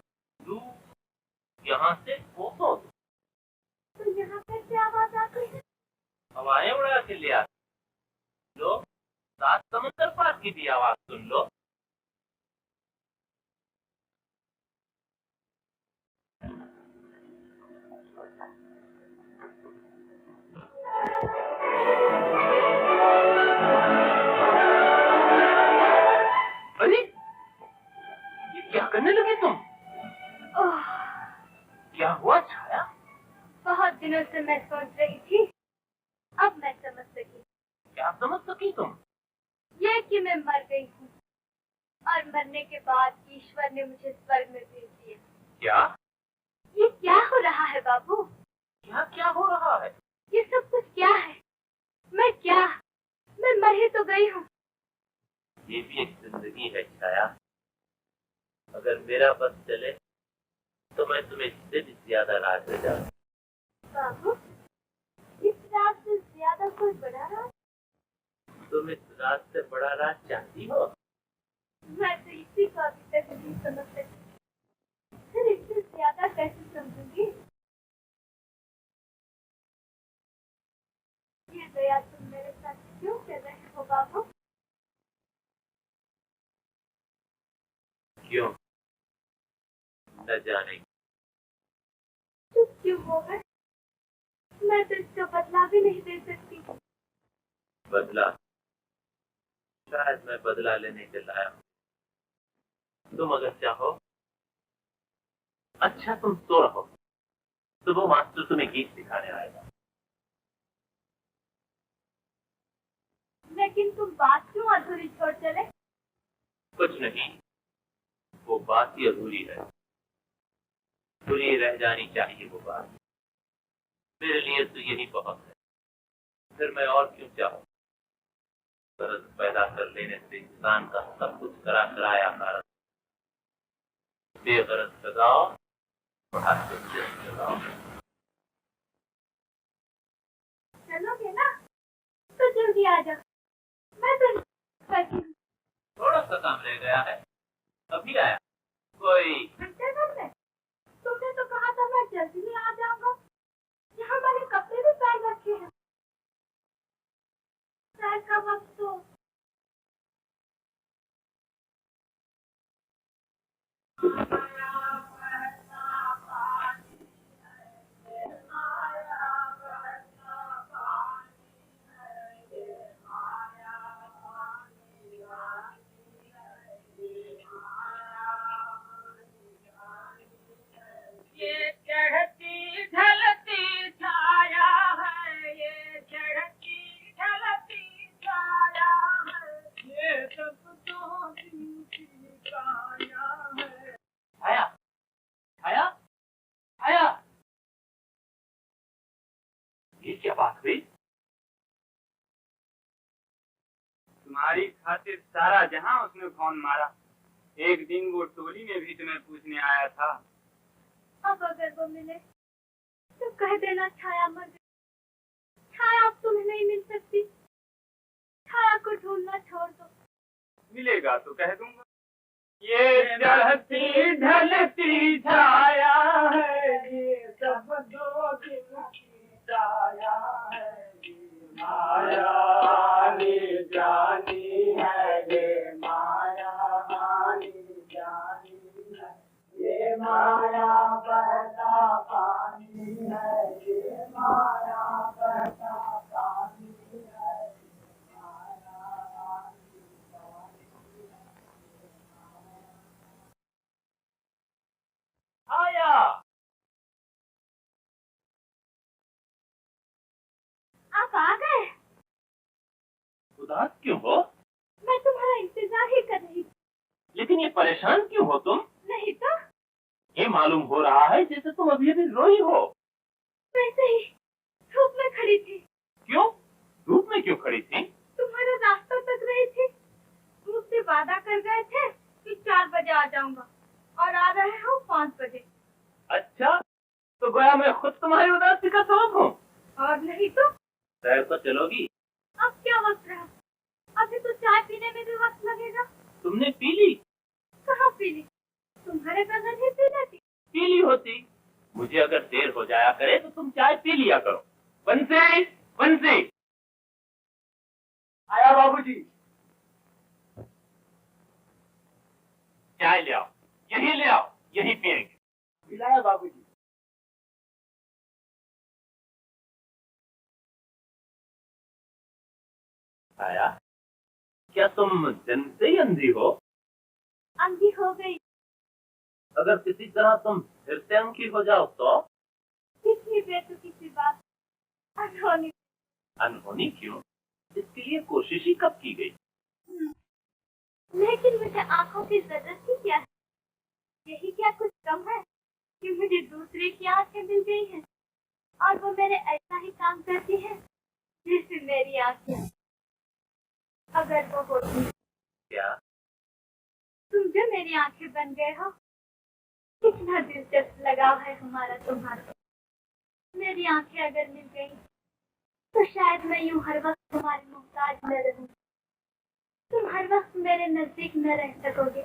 यहाँ से कोसों तो यहाँ कैसे आवाज आती है? हवाएं उड़ा के ले आती। लो, 7 समुद्र पार की भी आवाज सुन लो। अरे, ये क्या करने लगे तुम? ओह, क्या हुआ छाया? बहुत दिनों से मैं सोच रही थी, अब मैं समझ सकी। क्या समझ सकी तुम? ये कि मैं मर गई हूँ और मरने के बाद ईश्वर ने मुझे स्वर्ग में भेज दिया। क्या? ये क्या हो रहा है बाबू? क्या क्या हो रहा है? ये सब कुछ क्या है? मैं मर ही तो गई हूँ। ये भी एक जिंदगी है छाया। अगर मेरा बस चले तो मैं तुम्हें इससे भी ज्यादा राज ले जाऊं। बाबू, इस राज से ज्यादा कोई बड़ा राज? तुम इस राज से बड़ा राज चाहती हो? मैं तो इसी को अभी तक नहीं समझ सकी, फिर इससे ज्यादा कैसे समझूंगी? ये दया तुम मेरे साथ क्यों कर रहे हो बाबू? क्यों? न जाने। चुप क्यों हो गए? मैं तो इसका बदला भी नहीं दे सकती। बदला? शायद मैं बदला लेने के लाया हूँ। तुम अगर चाहो, अच्छा तुम सो रहो, सुबह मास्टर तुम्हें गीत सिखाने आएगा। लेकिन तुम बात क्यों अधूरी छोड़ चले? कुछ नहीं, वो बात ही अधूरी है। पूरी रह जानी चाहिए वो बात। मेरे लिए तो यही बहुत है। फिर मैं और क्यों चाहूँ? गरज पैदा कर लेने से इंसान का सब कुछ कराया कारण। बेगरज लगाओ, बढ़ाते लगाओ। चलोगे ना? तो जल्दी आ जाओ। मैं तो बैठी हूँ। थोड़ा सा काम रह गया है, अभी आया। कोई घंटे भर में? तुमने तो कहा था मैं जल्दी ही आ जाऊंगा। यहाँ मैंने कपड़े भी पहन रखे हैं। शायद का वक्त तो तुम्हारी खातिर सारा जहां उसने फोन मारा। एक दिन वो टोली में भी तुम्हें पूछने आया था। अब अगर वो मिले तो कह देना छाया मर गई। छाया अब तुम्हें नहीं मिल सकती। छाया को ढूंढना छोड़ दो। मिलेगा तो कह दूंगा। ये चढ़ती ढलती छाया है, ये सब दो दिन की छाया है। माया आनी जानी है, ये माया आनी जानी है। ये माया बहता पानी है, ये माया बहता पानी है। माया आनी जानी है। आया आप आ गए। उदास क्यों हो? मैं तुम्हारा इंतजार ही कर रही थी। लेकिन ये परेशान क्यों हो तुम? नहीं तो ये मालूम हो रहा है जैसे तुम अभी अभी रोई हो। वैसे ही धूप में खड़ी थी। क्यों? धूप में क्यों खड़ी थी? तुम्हारा रास्ता तक रही थी। मुझसे वादा कर गए थे कि 4 बजे आ जाऊंगा और आ रहे हो 5 बजे। अच्छा, तो गोया मैं खुद तुम्हारी उदासी का सबब हूँ। और नहीं तो सैर को चलोगी? अब क्या वक्त रहा? अभी तो चाय पीने में भी वक्त लगेगा। तुमने पी ली? कहाँ पी ली? तुम्हारे बगल ही पी लेती। पी ली होती। मुझे अगर देर हो जाया करे तो तुम चाय पी लिया करो। बंसी, बंसी। आया बाबूजी। चाय ले आओ, यही ले आओ, यही पियेंगे। मिलाया बाबूजी। आया, क्या तुम जन्म से ही अंधी हो? अंधी हो गई। अगर किसी तरह तुम फिर से अंधी हो जाओ तो? कितनी बेतुकी सी बात। अनहोनी। अनहोनी क्यों? इसके लिए कोशिश ही कब की गई? लेकिन मुझे आंखों की जरूरत ही क्या है? यही क्या कुछ कम है कि मुझे दूसरे की आंखें मिल गई हैं और वो मेरे ऐसा ही काम करती है जैसे मेरी आंखें। अगर वो होती। क्या? तुम जो मेरी आंखें बन गए हो। कितना दिलचस्प लगाव है हमारा तुम्हारा। मेरी आंखें अगर मिल गई तो शायद मैं यूं हर वक्त तुम्हारी मोहताज न रहूं। तुम हर वक्त मेरे नजदीक न रह सकोगे।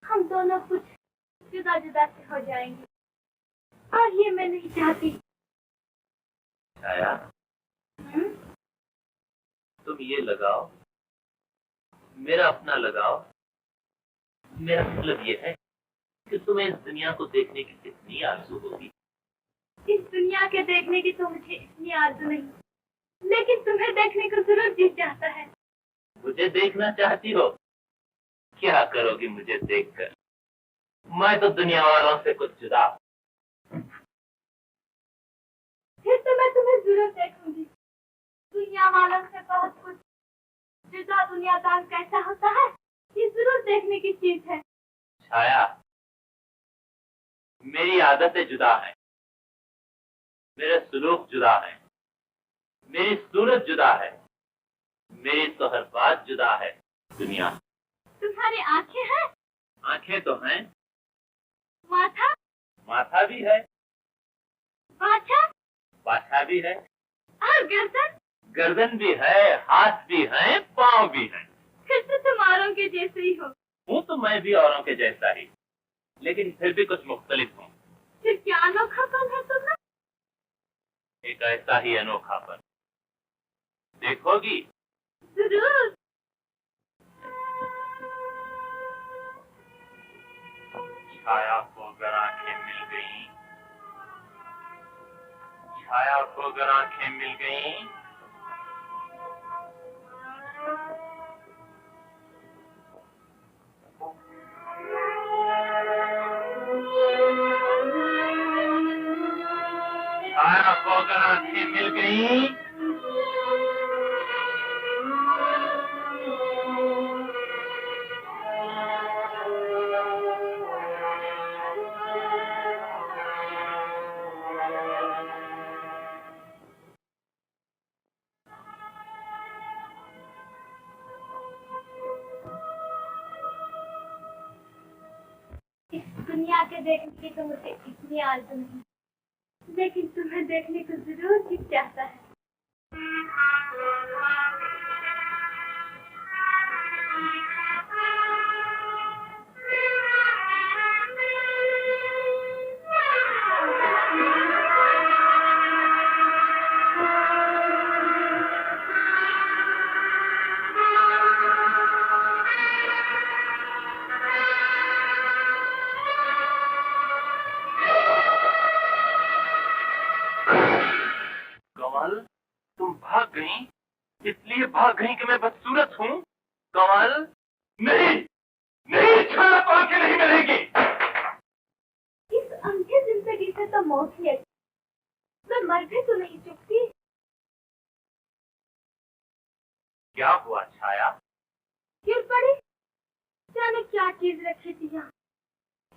हम दोनों कुछ जुदा जुदा से हो जाएंगे और ये मैं नहीं चाहती। छाया, तुम ये लगाओ, मेरा अपना लगाओ। मेरा मतलब ये है कि तुम्हें इस दुनिया को देखने की कितनी आरज़ू होगी। इस दुनिया के देखने की तो मुझे इतनी आरज़ू नहीं, लेकिन तुम्हें देखने को जरूर जी चाहता है। मुझे देखना चाहती हो? क्या करोगी मुझे देखकर? मैं तो दुनिया वालों से कुछ जुदा। फिर तो मैं तुम्हें जरूर देखूंगी। दुनिया वालों से बहुत कुछ जुदा। दुनियादार कैसा होता है ये जरूर देखने की चीज है। छाया, मेरी आदतें जुदा है, मेरे सुलूक जुदा है, मेरी सूरत जुदा है, मेरी तो हर बात जुदा है। दुनिया। तुम्हारी आंखें हैं? आंखें तो हैं। माथा? माथा भी है। बाछा? बाछा भी है। और गर्दन? गर्दन भी है, हाथ भी है, पाँव भी है। फिर तो तुम औरों के जैसे ही हो। हूँ तो मैं भी औरों के जैसा ही, लेकिन फिर भी कुछ मुख्तलिफ हूँ। फिर क्या अनोखापन है तुम्हें? एक ऐसा ही अनोखापन। देखोगी? जरूर। छाया को अगर आंखें मिल गई, छाया को अगर आंखें मिल गई, छाया को अगर आंखें मिल गई, दुनिया के देखने की तो मुझे इतनी आरज़ू नहीं, लेकिन तुम्हें देखने को जरूर जी चाहता है। कमल, तुम भाग गई, इसलिए भाग गई कि मैं बदसूरत हूँ? कमल, नहीं, नहीं, छाया तो आंखें नहीं मिलेगी। इस अंधे जिंदगी से तो मौत ही है, मैं मर भी तो नहीं चुकती। क्या हुआ छाया? गिर पड़ी, जाने क्या चीज रखी थी यहाँ,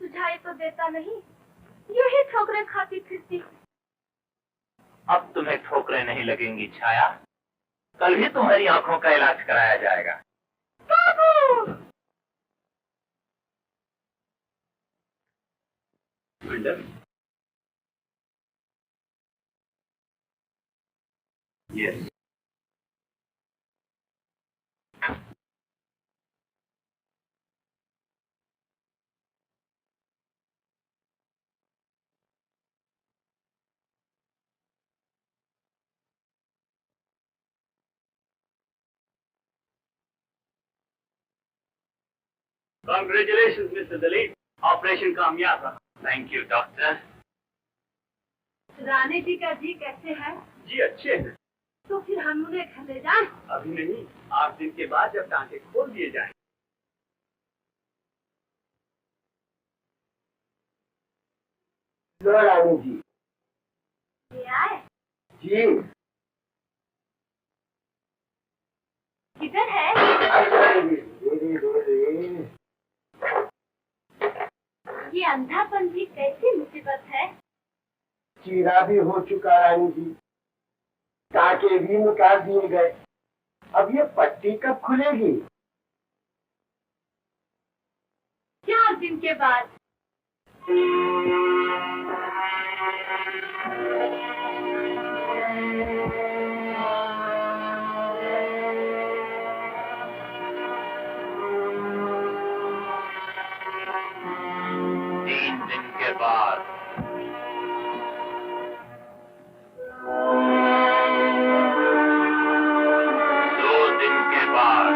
सुझाई तो देता नहीं, यूं ही ठोकरें खाती फिरती। अब तुम्हें ठोकरें नहीं लगेंगी छाया, कल ही तुम्हारी आंखों का इलाज कराया जाएगा। बाबू! Yes. Congratulations, Mr. Dalit. Operation कामयाब रहा। Thank you doctor. Rani ji का जी कैसे है? जी अच्छे हैं। तो फिर हम उन्हें घर ले जाएं? अभी नहीं, 8 दिन के बाद जब टांके खोल दिए जाएं। रानी जी। ये आए? जी। किधर है? ये अंधापन भी कैसी मुसीबत है? चीरा भी हो चुका रानी जी, टाके भी निकाल दिए गए, अब ये पट्टी कब खुलेगी? 4 दिन के बाद। बाद 2 दिन के बाद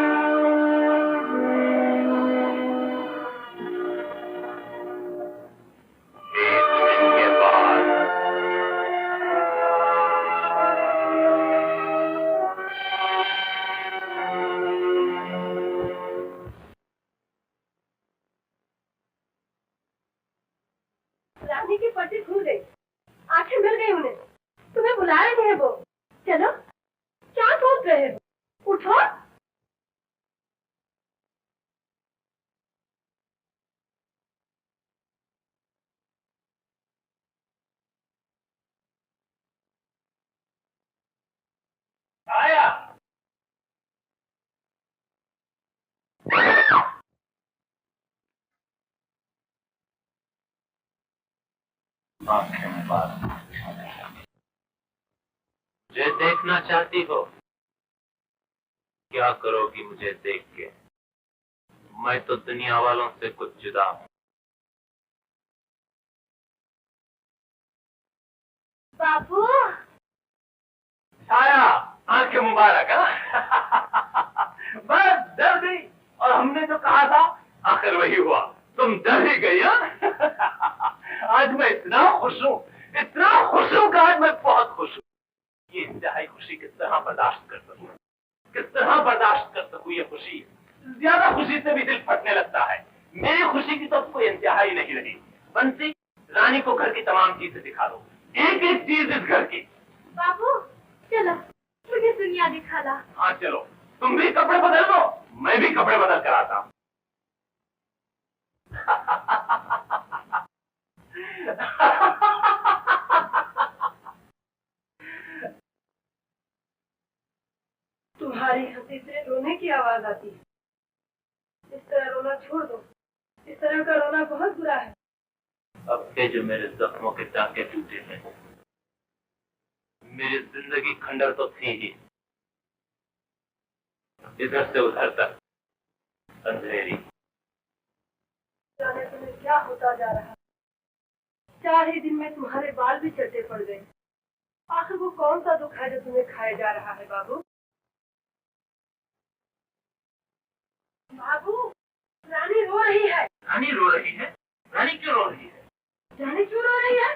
1 दिन के बाद रानी की पट्टी खुल गई, आंखें मिल गई उन्हें, तुम्हें बुला रहे हैं वो। चलो, क्या सोच रहे हो? उठो। आया। आंखें बंद। मुझे देखना चाहती हो? क्या करोगी मुझे देख के? मैं तो दुनिया वालों से कुछ जुदा हूं। बाबू, छाया, आंखें मुबारक। बस डर गई, और हमने जो कहा था आखिर वही हुआ, तुम डर ही गई। आज मैं इतना खुश हूँ कि आज मैं बहुत खुश हूँ। ये इंतहाई खुशी किस तरह बर्दाश्त कर सकूं? किस तरह बर्दाश्त कर सकूं ये खुशी? ज्यादा खुशी से भी दिल फटने लगता है। मेरी खुशी की तो कोई इंतहा ही नहीं रही। बंसी, रानी को घर की तमाम चीजें दिखा दो, एक एक चीज इस घर की। बाबू, चलो मुझे दुनिया दिखा ला। हाँ चलो, तुम भी कपड़े बदल लो, मैं भी कपड़े बदल कर आता हूँ। तुम्हारी हंसी से रोने की आवाज आती है। इस तरह रोना छोड़ दो, इस तरह का रोना बहुत बुरा है। अब के जो मेरे जख्मों के टांके टूटे हैं, मेरी जिंदगी खंडर तो थी ही, इधर से उधर तक अंधेरी। जाने तुम्हें क्या होता जा रहा है। 4 ही दिन में तुम्हारे बाल भी चट्टे पड़ गए। आखिर वो कौन सा दुख है जो तुम्हें खाया जा रहा है बाबू? बाबू, रानी रो रही है। रानी रो रही है? रानी क्यों रो रही है? रानी क्यों रो रही है?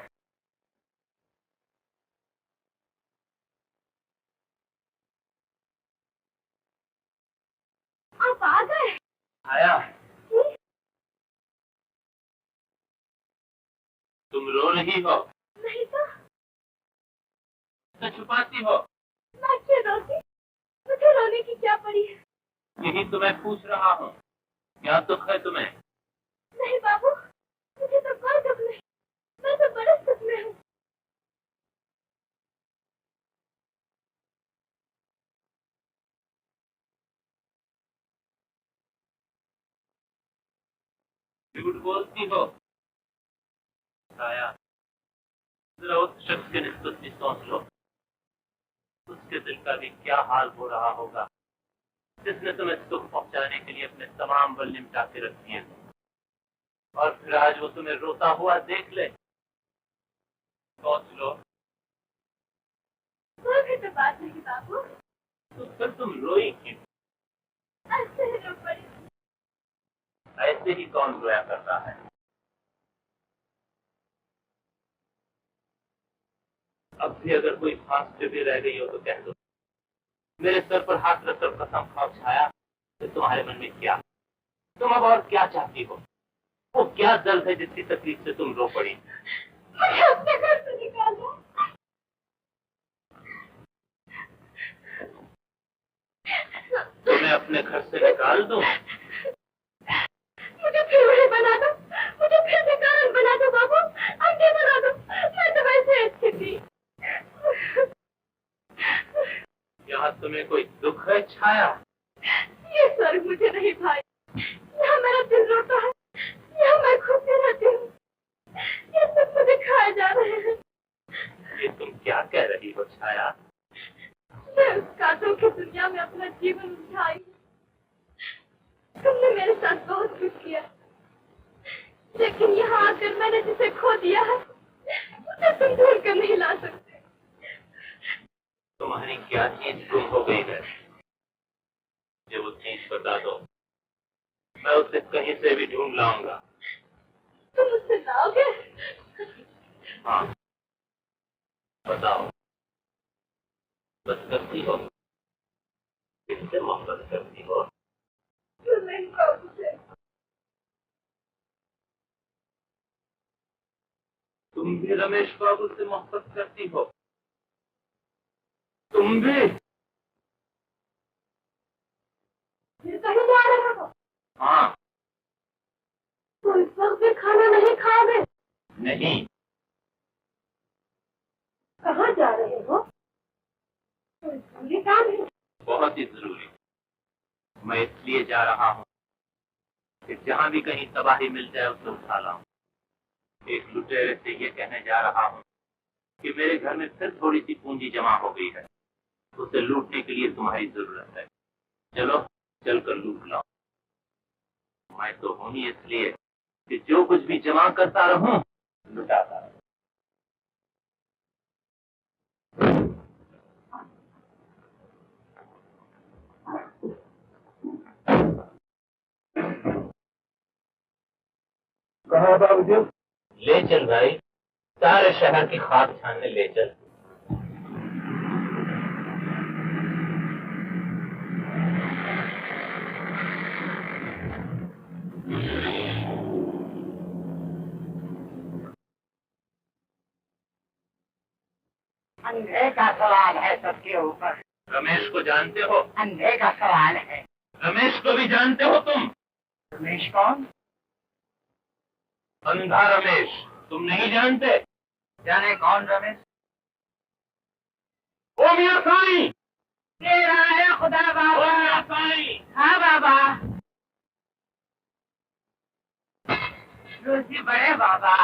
आप आ गए। आया। तुम रो रही हो? नहीं तो छुपाती हो? मैं क्यों रोती? मुझे रोने की क्या पड़ी है? यही तो मैं पूछ रहा हूँ, क्या दुख है तुम्हें? नहीं बाबू, मुझे तो कोई दुख नहीं। मैं तो बड़े सुख में हूँ। झूठ बोलती हो? आया, जरा उस शख्स के निस्बत भी सोच लो। उसके दिल का भी क्या हाल हो रहा होगा, जिसने तुम्हें सुख पहुंचाने के लिए अपने तमाम बल निमटा के रख दिए, और फिर आज वो तुम्हें रोता हुआ देख ले। सोच लो। कोई भी तो बात नहीं बाबू। तो फिर तुम रोई क्यों? ऐसे ही रो पड़ी। ऐसे ही कौन रोया करता है? अब भी अगर कोई फांस पे भी रह गई हो तो कह दो। मेरे सर पर हाथ रखकर कसम खाओ छाया, तो तुम्हारे मन में क्या, तुम अब और क्या चाहती हो? वो क्या दर्द है जिसकी तकलीफ से तुम रो पड़ी? मुझे अपने घर से निकाल दो। तुम्हें अपने घर से निकाल दूं? मुझे फिर वही बना दो। मुझे फिर से कारण बना दो बाबू। अंडे बना दो। मैं तो वैसे अच्छी थी। यहाँ तुम्हें कोई दुख है छाया? ये स्वर्ग मुझे नहीं भाई। यहाँ मेरा दिल रोता है। यहाँ मैं खुद से रहती हूँ। ये सब मुझे खाए जा रहे हैं। ये तुम क्या कह रही हो छाया? मैं उस कांटों की दुनिया में अपना जीवन उलझाई। तुमने मेरे साथ बहुत कुछ किया, लेकिन यहाँ आकर मैंने जिसे खो दिया है उसे तुम ढूंढ कर नहीं ला सकते। तुम्हारी क्या चीज गुम हो गई है? जो वो चीज बता दो, मैं उसे कहीं से भी ढूंढ लाऊंगा। तुम उससे लाओगे? हाँ, बताओ। बस करती हो? किससे मोहब्बत करती हो? नहीं बाबू से। तुम भी रमेश बाबू से मोहब्बत करती हो? तुम भी? फिर कहीं जा रहे हो? हाँ। तो इस वक्त भी खाना नहीं खाओगे? नहीं। कहाँ जा रहे हो? कोई जरूरी काम है? बहुत ही जरूरी। मैं इसलिए जा रहा हूँ कि जहाँ भी कहीं तबाही मिल जाए उसे उठा लाऊं। एक लुटेरे से ये कहने जा रहा हूँ कि मेरे घर में फिर थोड़ी सी पूंजी जमा हो गई है, उसे लूटने के लिए तुम्हारी जरूरत है। चलो, चलकर लूट लाओ। मैं तो हूं ही इसलिए कि जो कुछ भी जमा करता रहूं, लुटाता रहूं। कहाँ बाबूजी? ले चल भाई, सारे शहर की खाक छानने ले चल। अंधे का सवाल है सबके ऊपर। रमेश को जानते हो? अंधे का सवाल है। रमेश को भी जानते हो तुम? रमेश कौन? अंधा रमेश, तुम नहीं जानते? जाने कौन रमेश? ओ मियां साईं! तेरा है खुदा ओ बाबा। मियां साईं! हाँ बाबा। रोजी बड़े बाबा।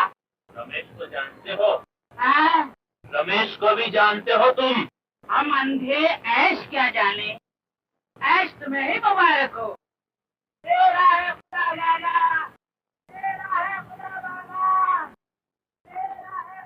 रमेश को जानते हो? हाँ, रमेश को भी जानते हो तुम? हम अंधे ऐश क्या जाने, ऐश तुम्हें ही मुबारक हो। तेरा है खुदा वाला, तेरा है खुदा वाला, तेरा है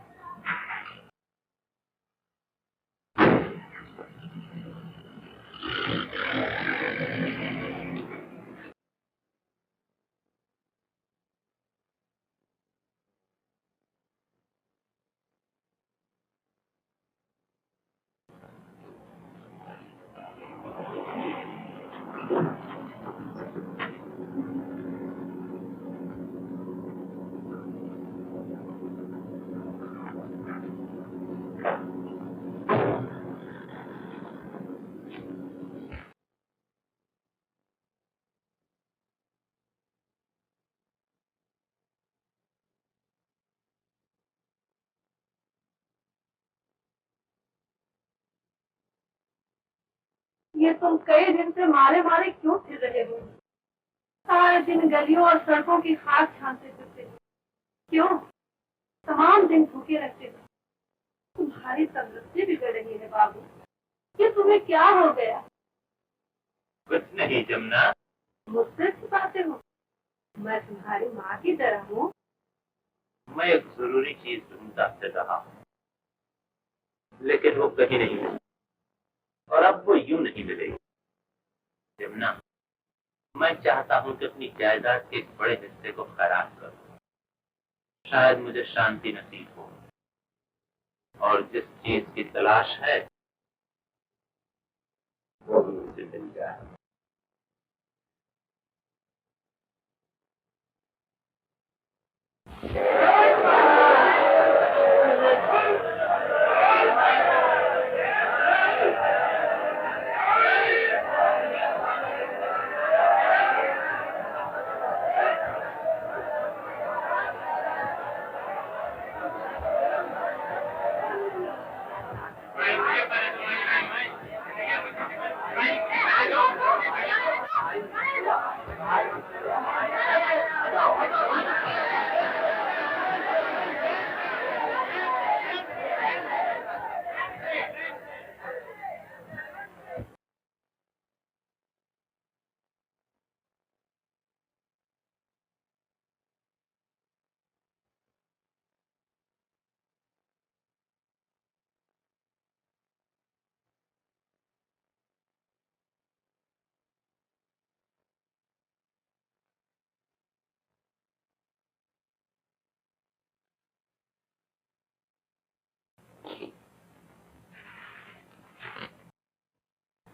ये तुम कई दिन से मारे मारे क्यों फिर रहे हो? सारे दिन गलियों और सड़कों की खाक छानते फिरते हो। क्यों? तमाम दिन भूखे रहते हो। तुम्हारी तंदुरुस्ती बिगड़ रही है बाबू। ये तुम्हें क्या हो गया? कुछ नहीं जमुना। मुझसे छिपाते हो? मैं तुम्हारी माँ की तरह हूँ। मैं एक जरूरी चीज ढूंढता फिर रहा हूँ, लेकिन वो कहीं नहीं मिली, और अब वो यूं नहीं मिलेगी। जमुना, मैं चाहता हूँ कि अपनी जायदाद के एक बड़े हिस्से को खराब करूँ। शायद मुझे शांति नसीब हो, और जिस चीज की तलाश है वो भी मुझे मिल जाए।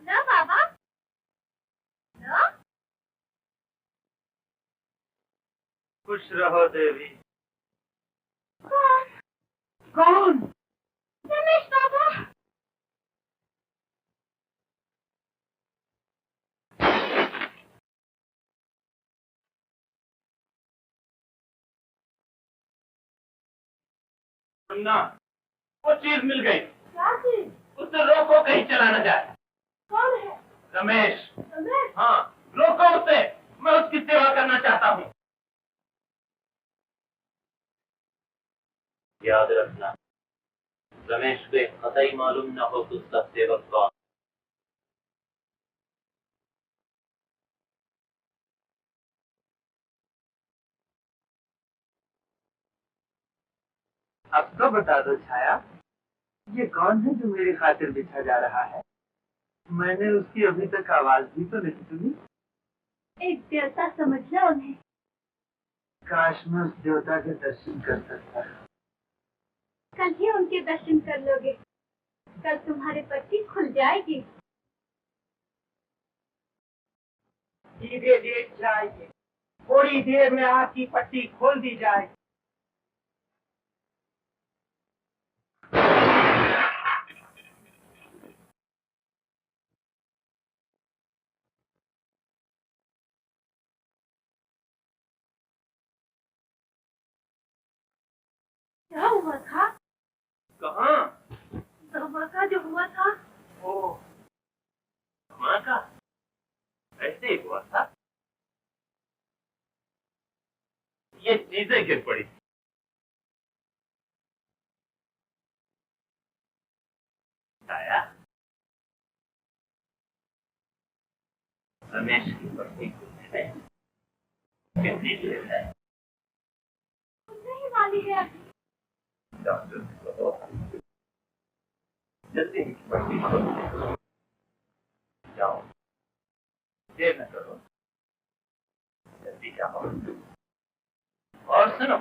लो बाबा, लो। खुश रहो देवी। कौन? रमेश बाबा। जमुना, वो चीज मिल गई। क्या चीज? उसे रोको, कहीं चला न जाए। कौन है? रमेश। रमेश? हाँ, रोको उसे, मैं उसकी सेवा करना चाहता हूँ। याद रखना, रमेश को एक कतई मालूम न हो कि उसका सेवक कौन। अब तो बता दो छाया, ये कौन है जो मेरी खातिर बिछा जा रहा है? मैंने उसकी अभी तक आवाज भी तो नहीं सुनी। एक देवता समझ लो उन्हें। काश मैं उस देवता के दर्शन कर सकता। कल ही उनके दर्शन कर लोगे। कल तुम्हारी पट्टी खुल जाएगी। धीरे धीरे जाइए, थोड़ी देर में आपकी पट्टी खोल दी जाएगी। क्या हुआ था? कहाँ? धमाका जो हुआ था। ओ, धमाका ऐसे ही हुआ था। ये चीजें गिर पड़ी। छाया रमेश की पत्नी खुलने में कितनी देर है? नहीं वाली है। डॉक्टर को जल्दी इनकी पत्नी खोलो। जाओ, देर न करो, जल्दी जाओ। और सुनो,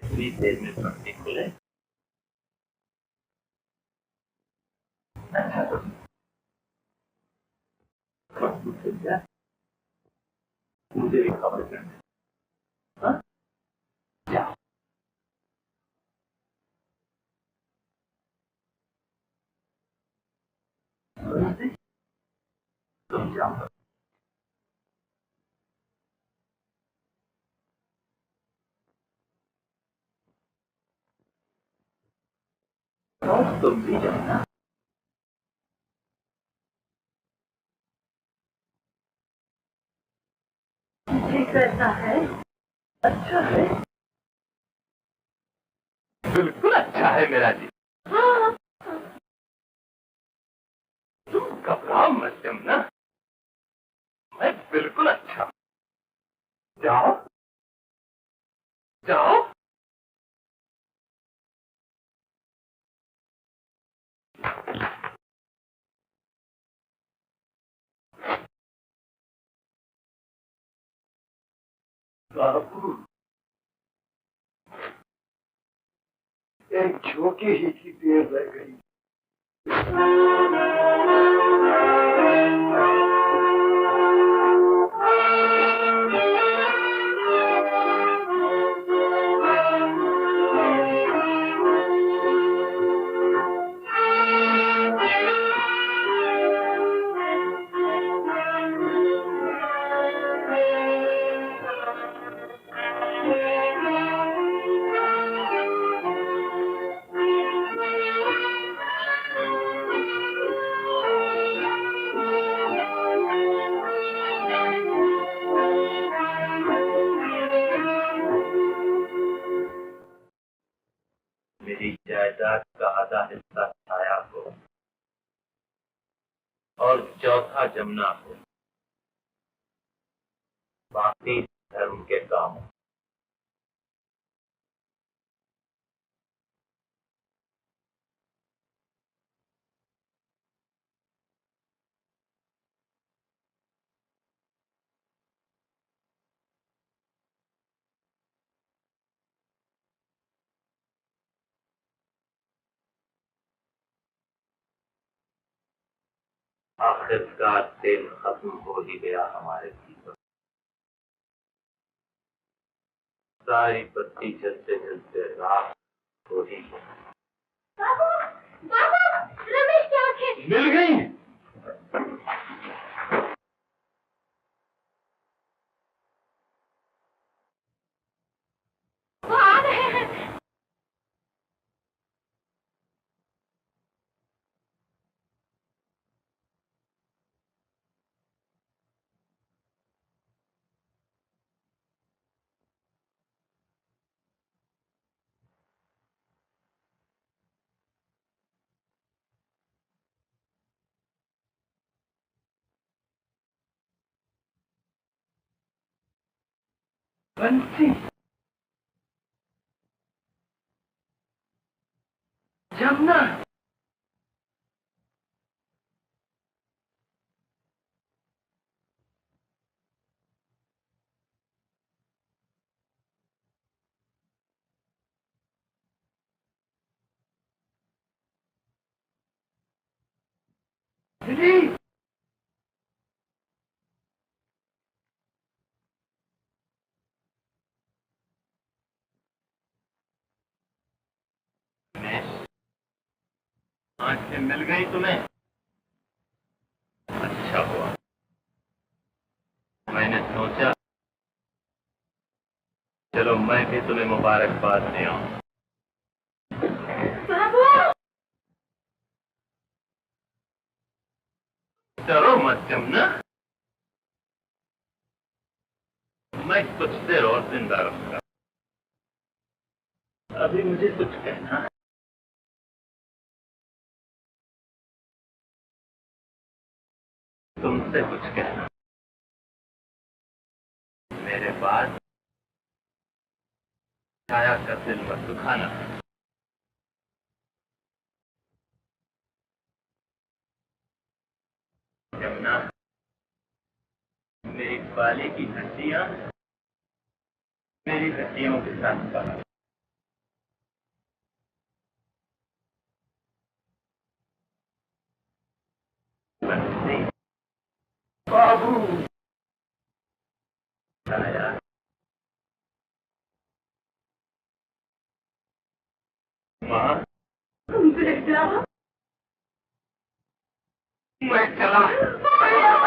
इतनी देर में पत्नी खुले। अच्छा तो मुझे भी खबर करना। हाँ? जाओ। तुम जाओ। और तुम भी जाना। ठीक कैसा है? अच्छा है। बिल्कुल अच्छा है मेरा जी। हाँ। तुम घबराओ मत जमुना, मैं बिल्कुल अच्छा हूं। जाओ जाओ। बाबू, एक झोंके ही की देर रह गई। मेरी जायदाद का आधा हिस्सा छाया को और चौथा जमुना को, बाकी धर्म के काम। आखिरकार तेल खत्म हो ही गया हमारे भीतर। सारी बत्ती जलते जलते रात हो ही गई। बाबू, बाबू, रमेश की आंखें। मिल गई। वो आ रहे हैं। बंसी, जमुना, दिलीप, आंखें मिल गई तुम्हें? अच्छा हुआ, मैंने सोचा चलो मैं भी तुम्हें मुबारकबाद दे आऊं। बाबू, डरो मत जमुना, मैं कुछ देर और जिंदा रहूंगा। अभी मुझे कुछ कहना है। तुमसे कुछ कहना मेरे बाद छाया का दिल मत दुखाना। यमुना, मेरी बाली की हड्डियां मेरी हड्डियों के साथ बना। बाबू छाया, माँ, बेटा मैं चला।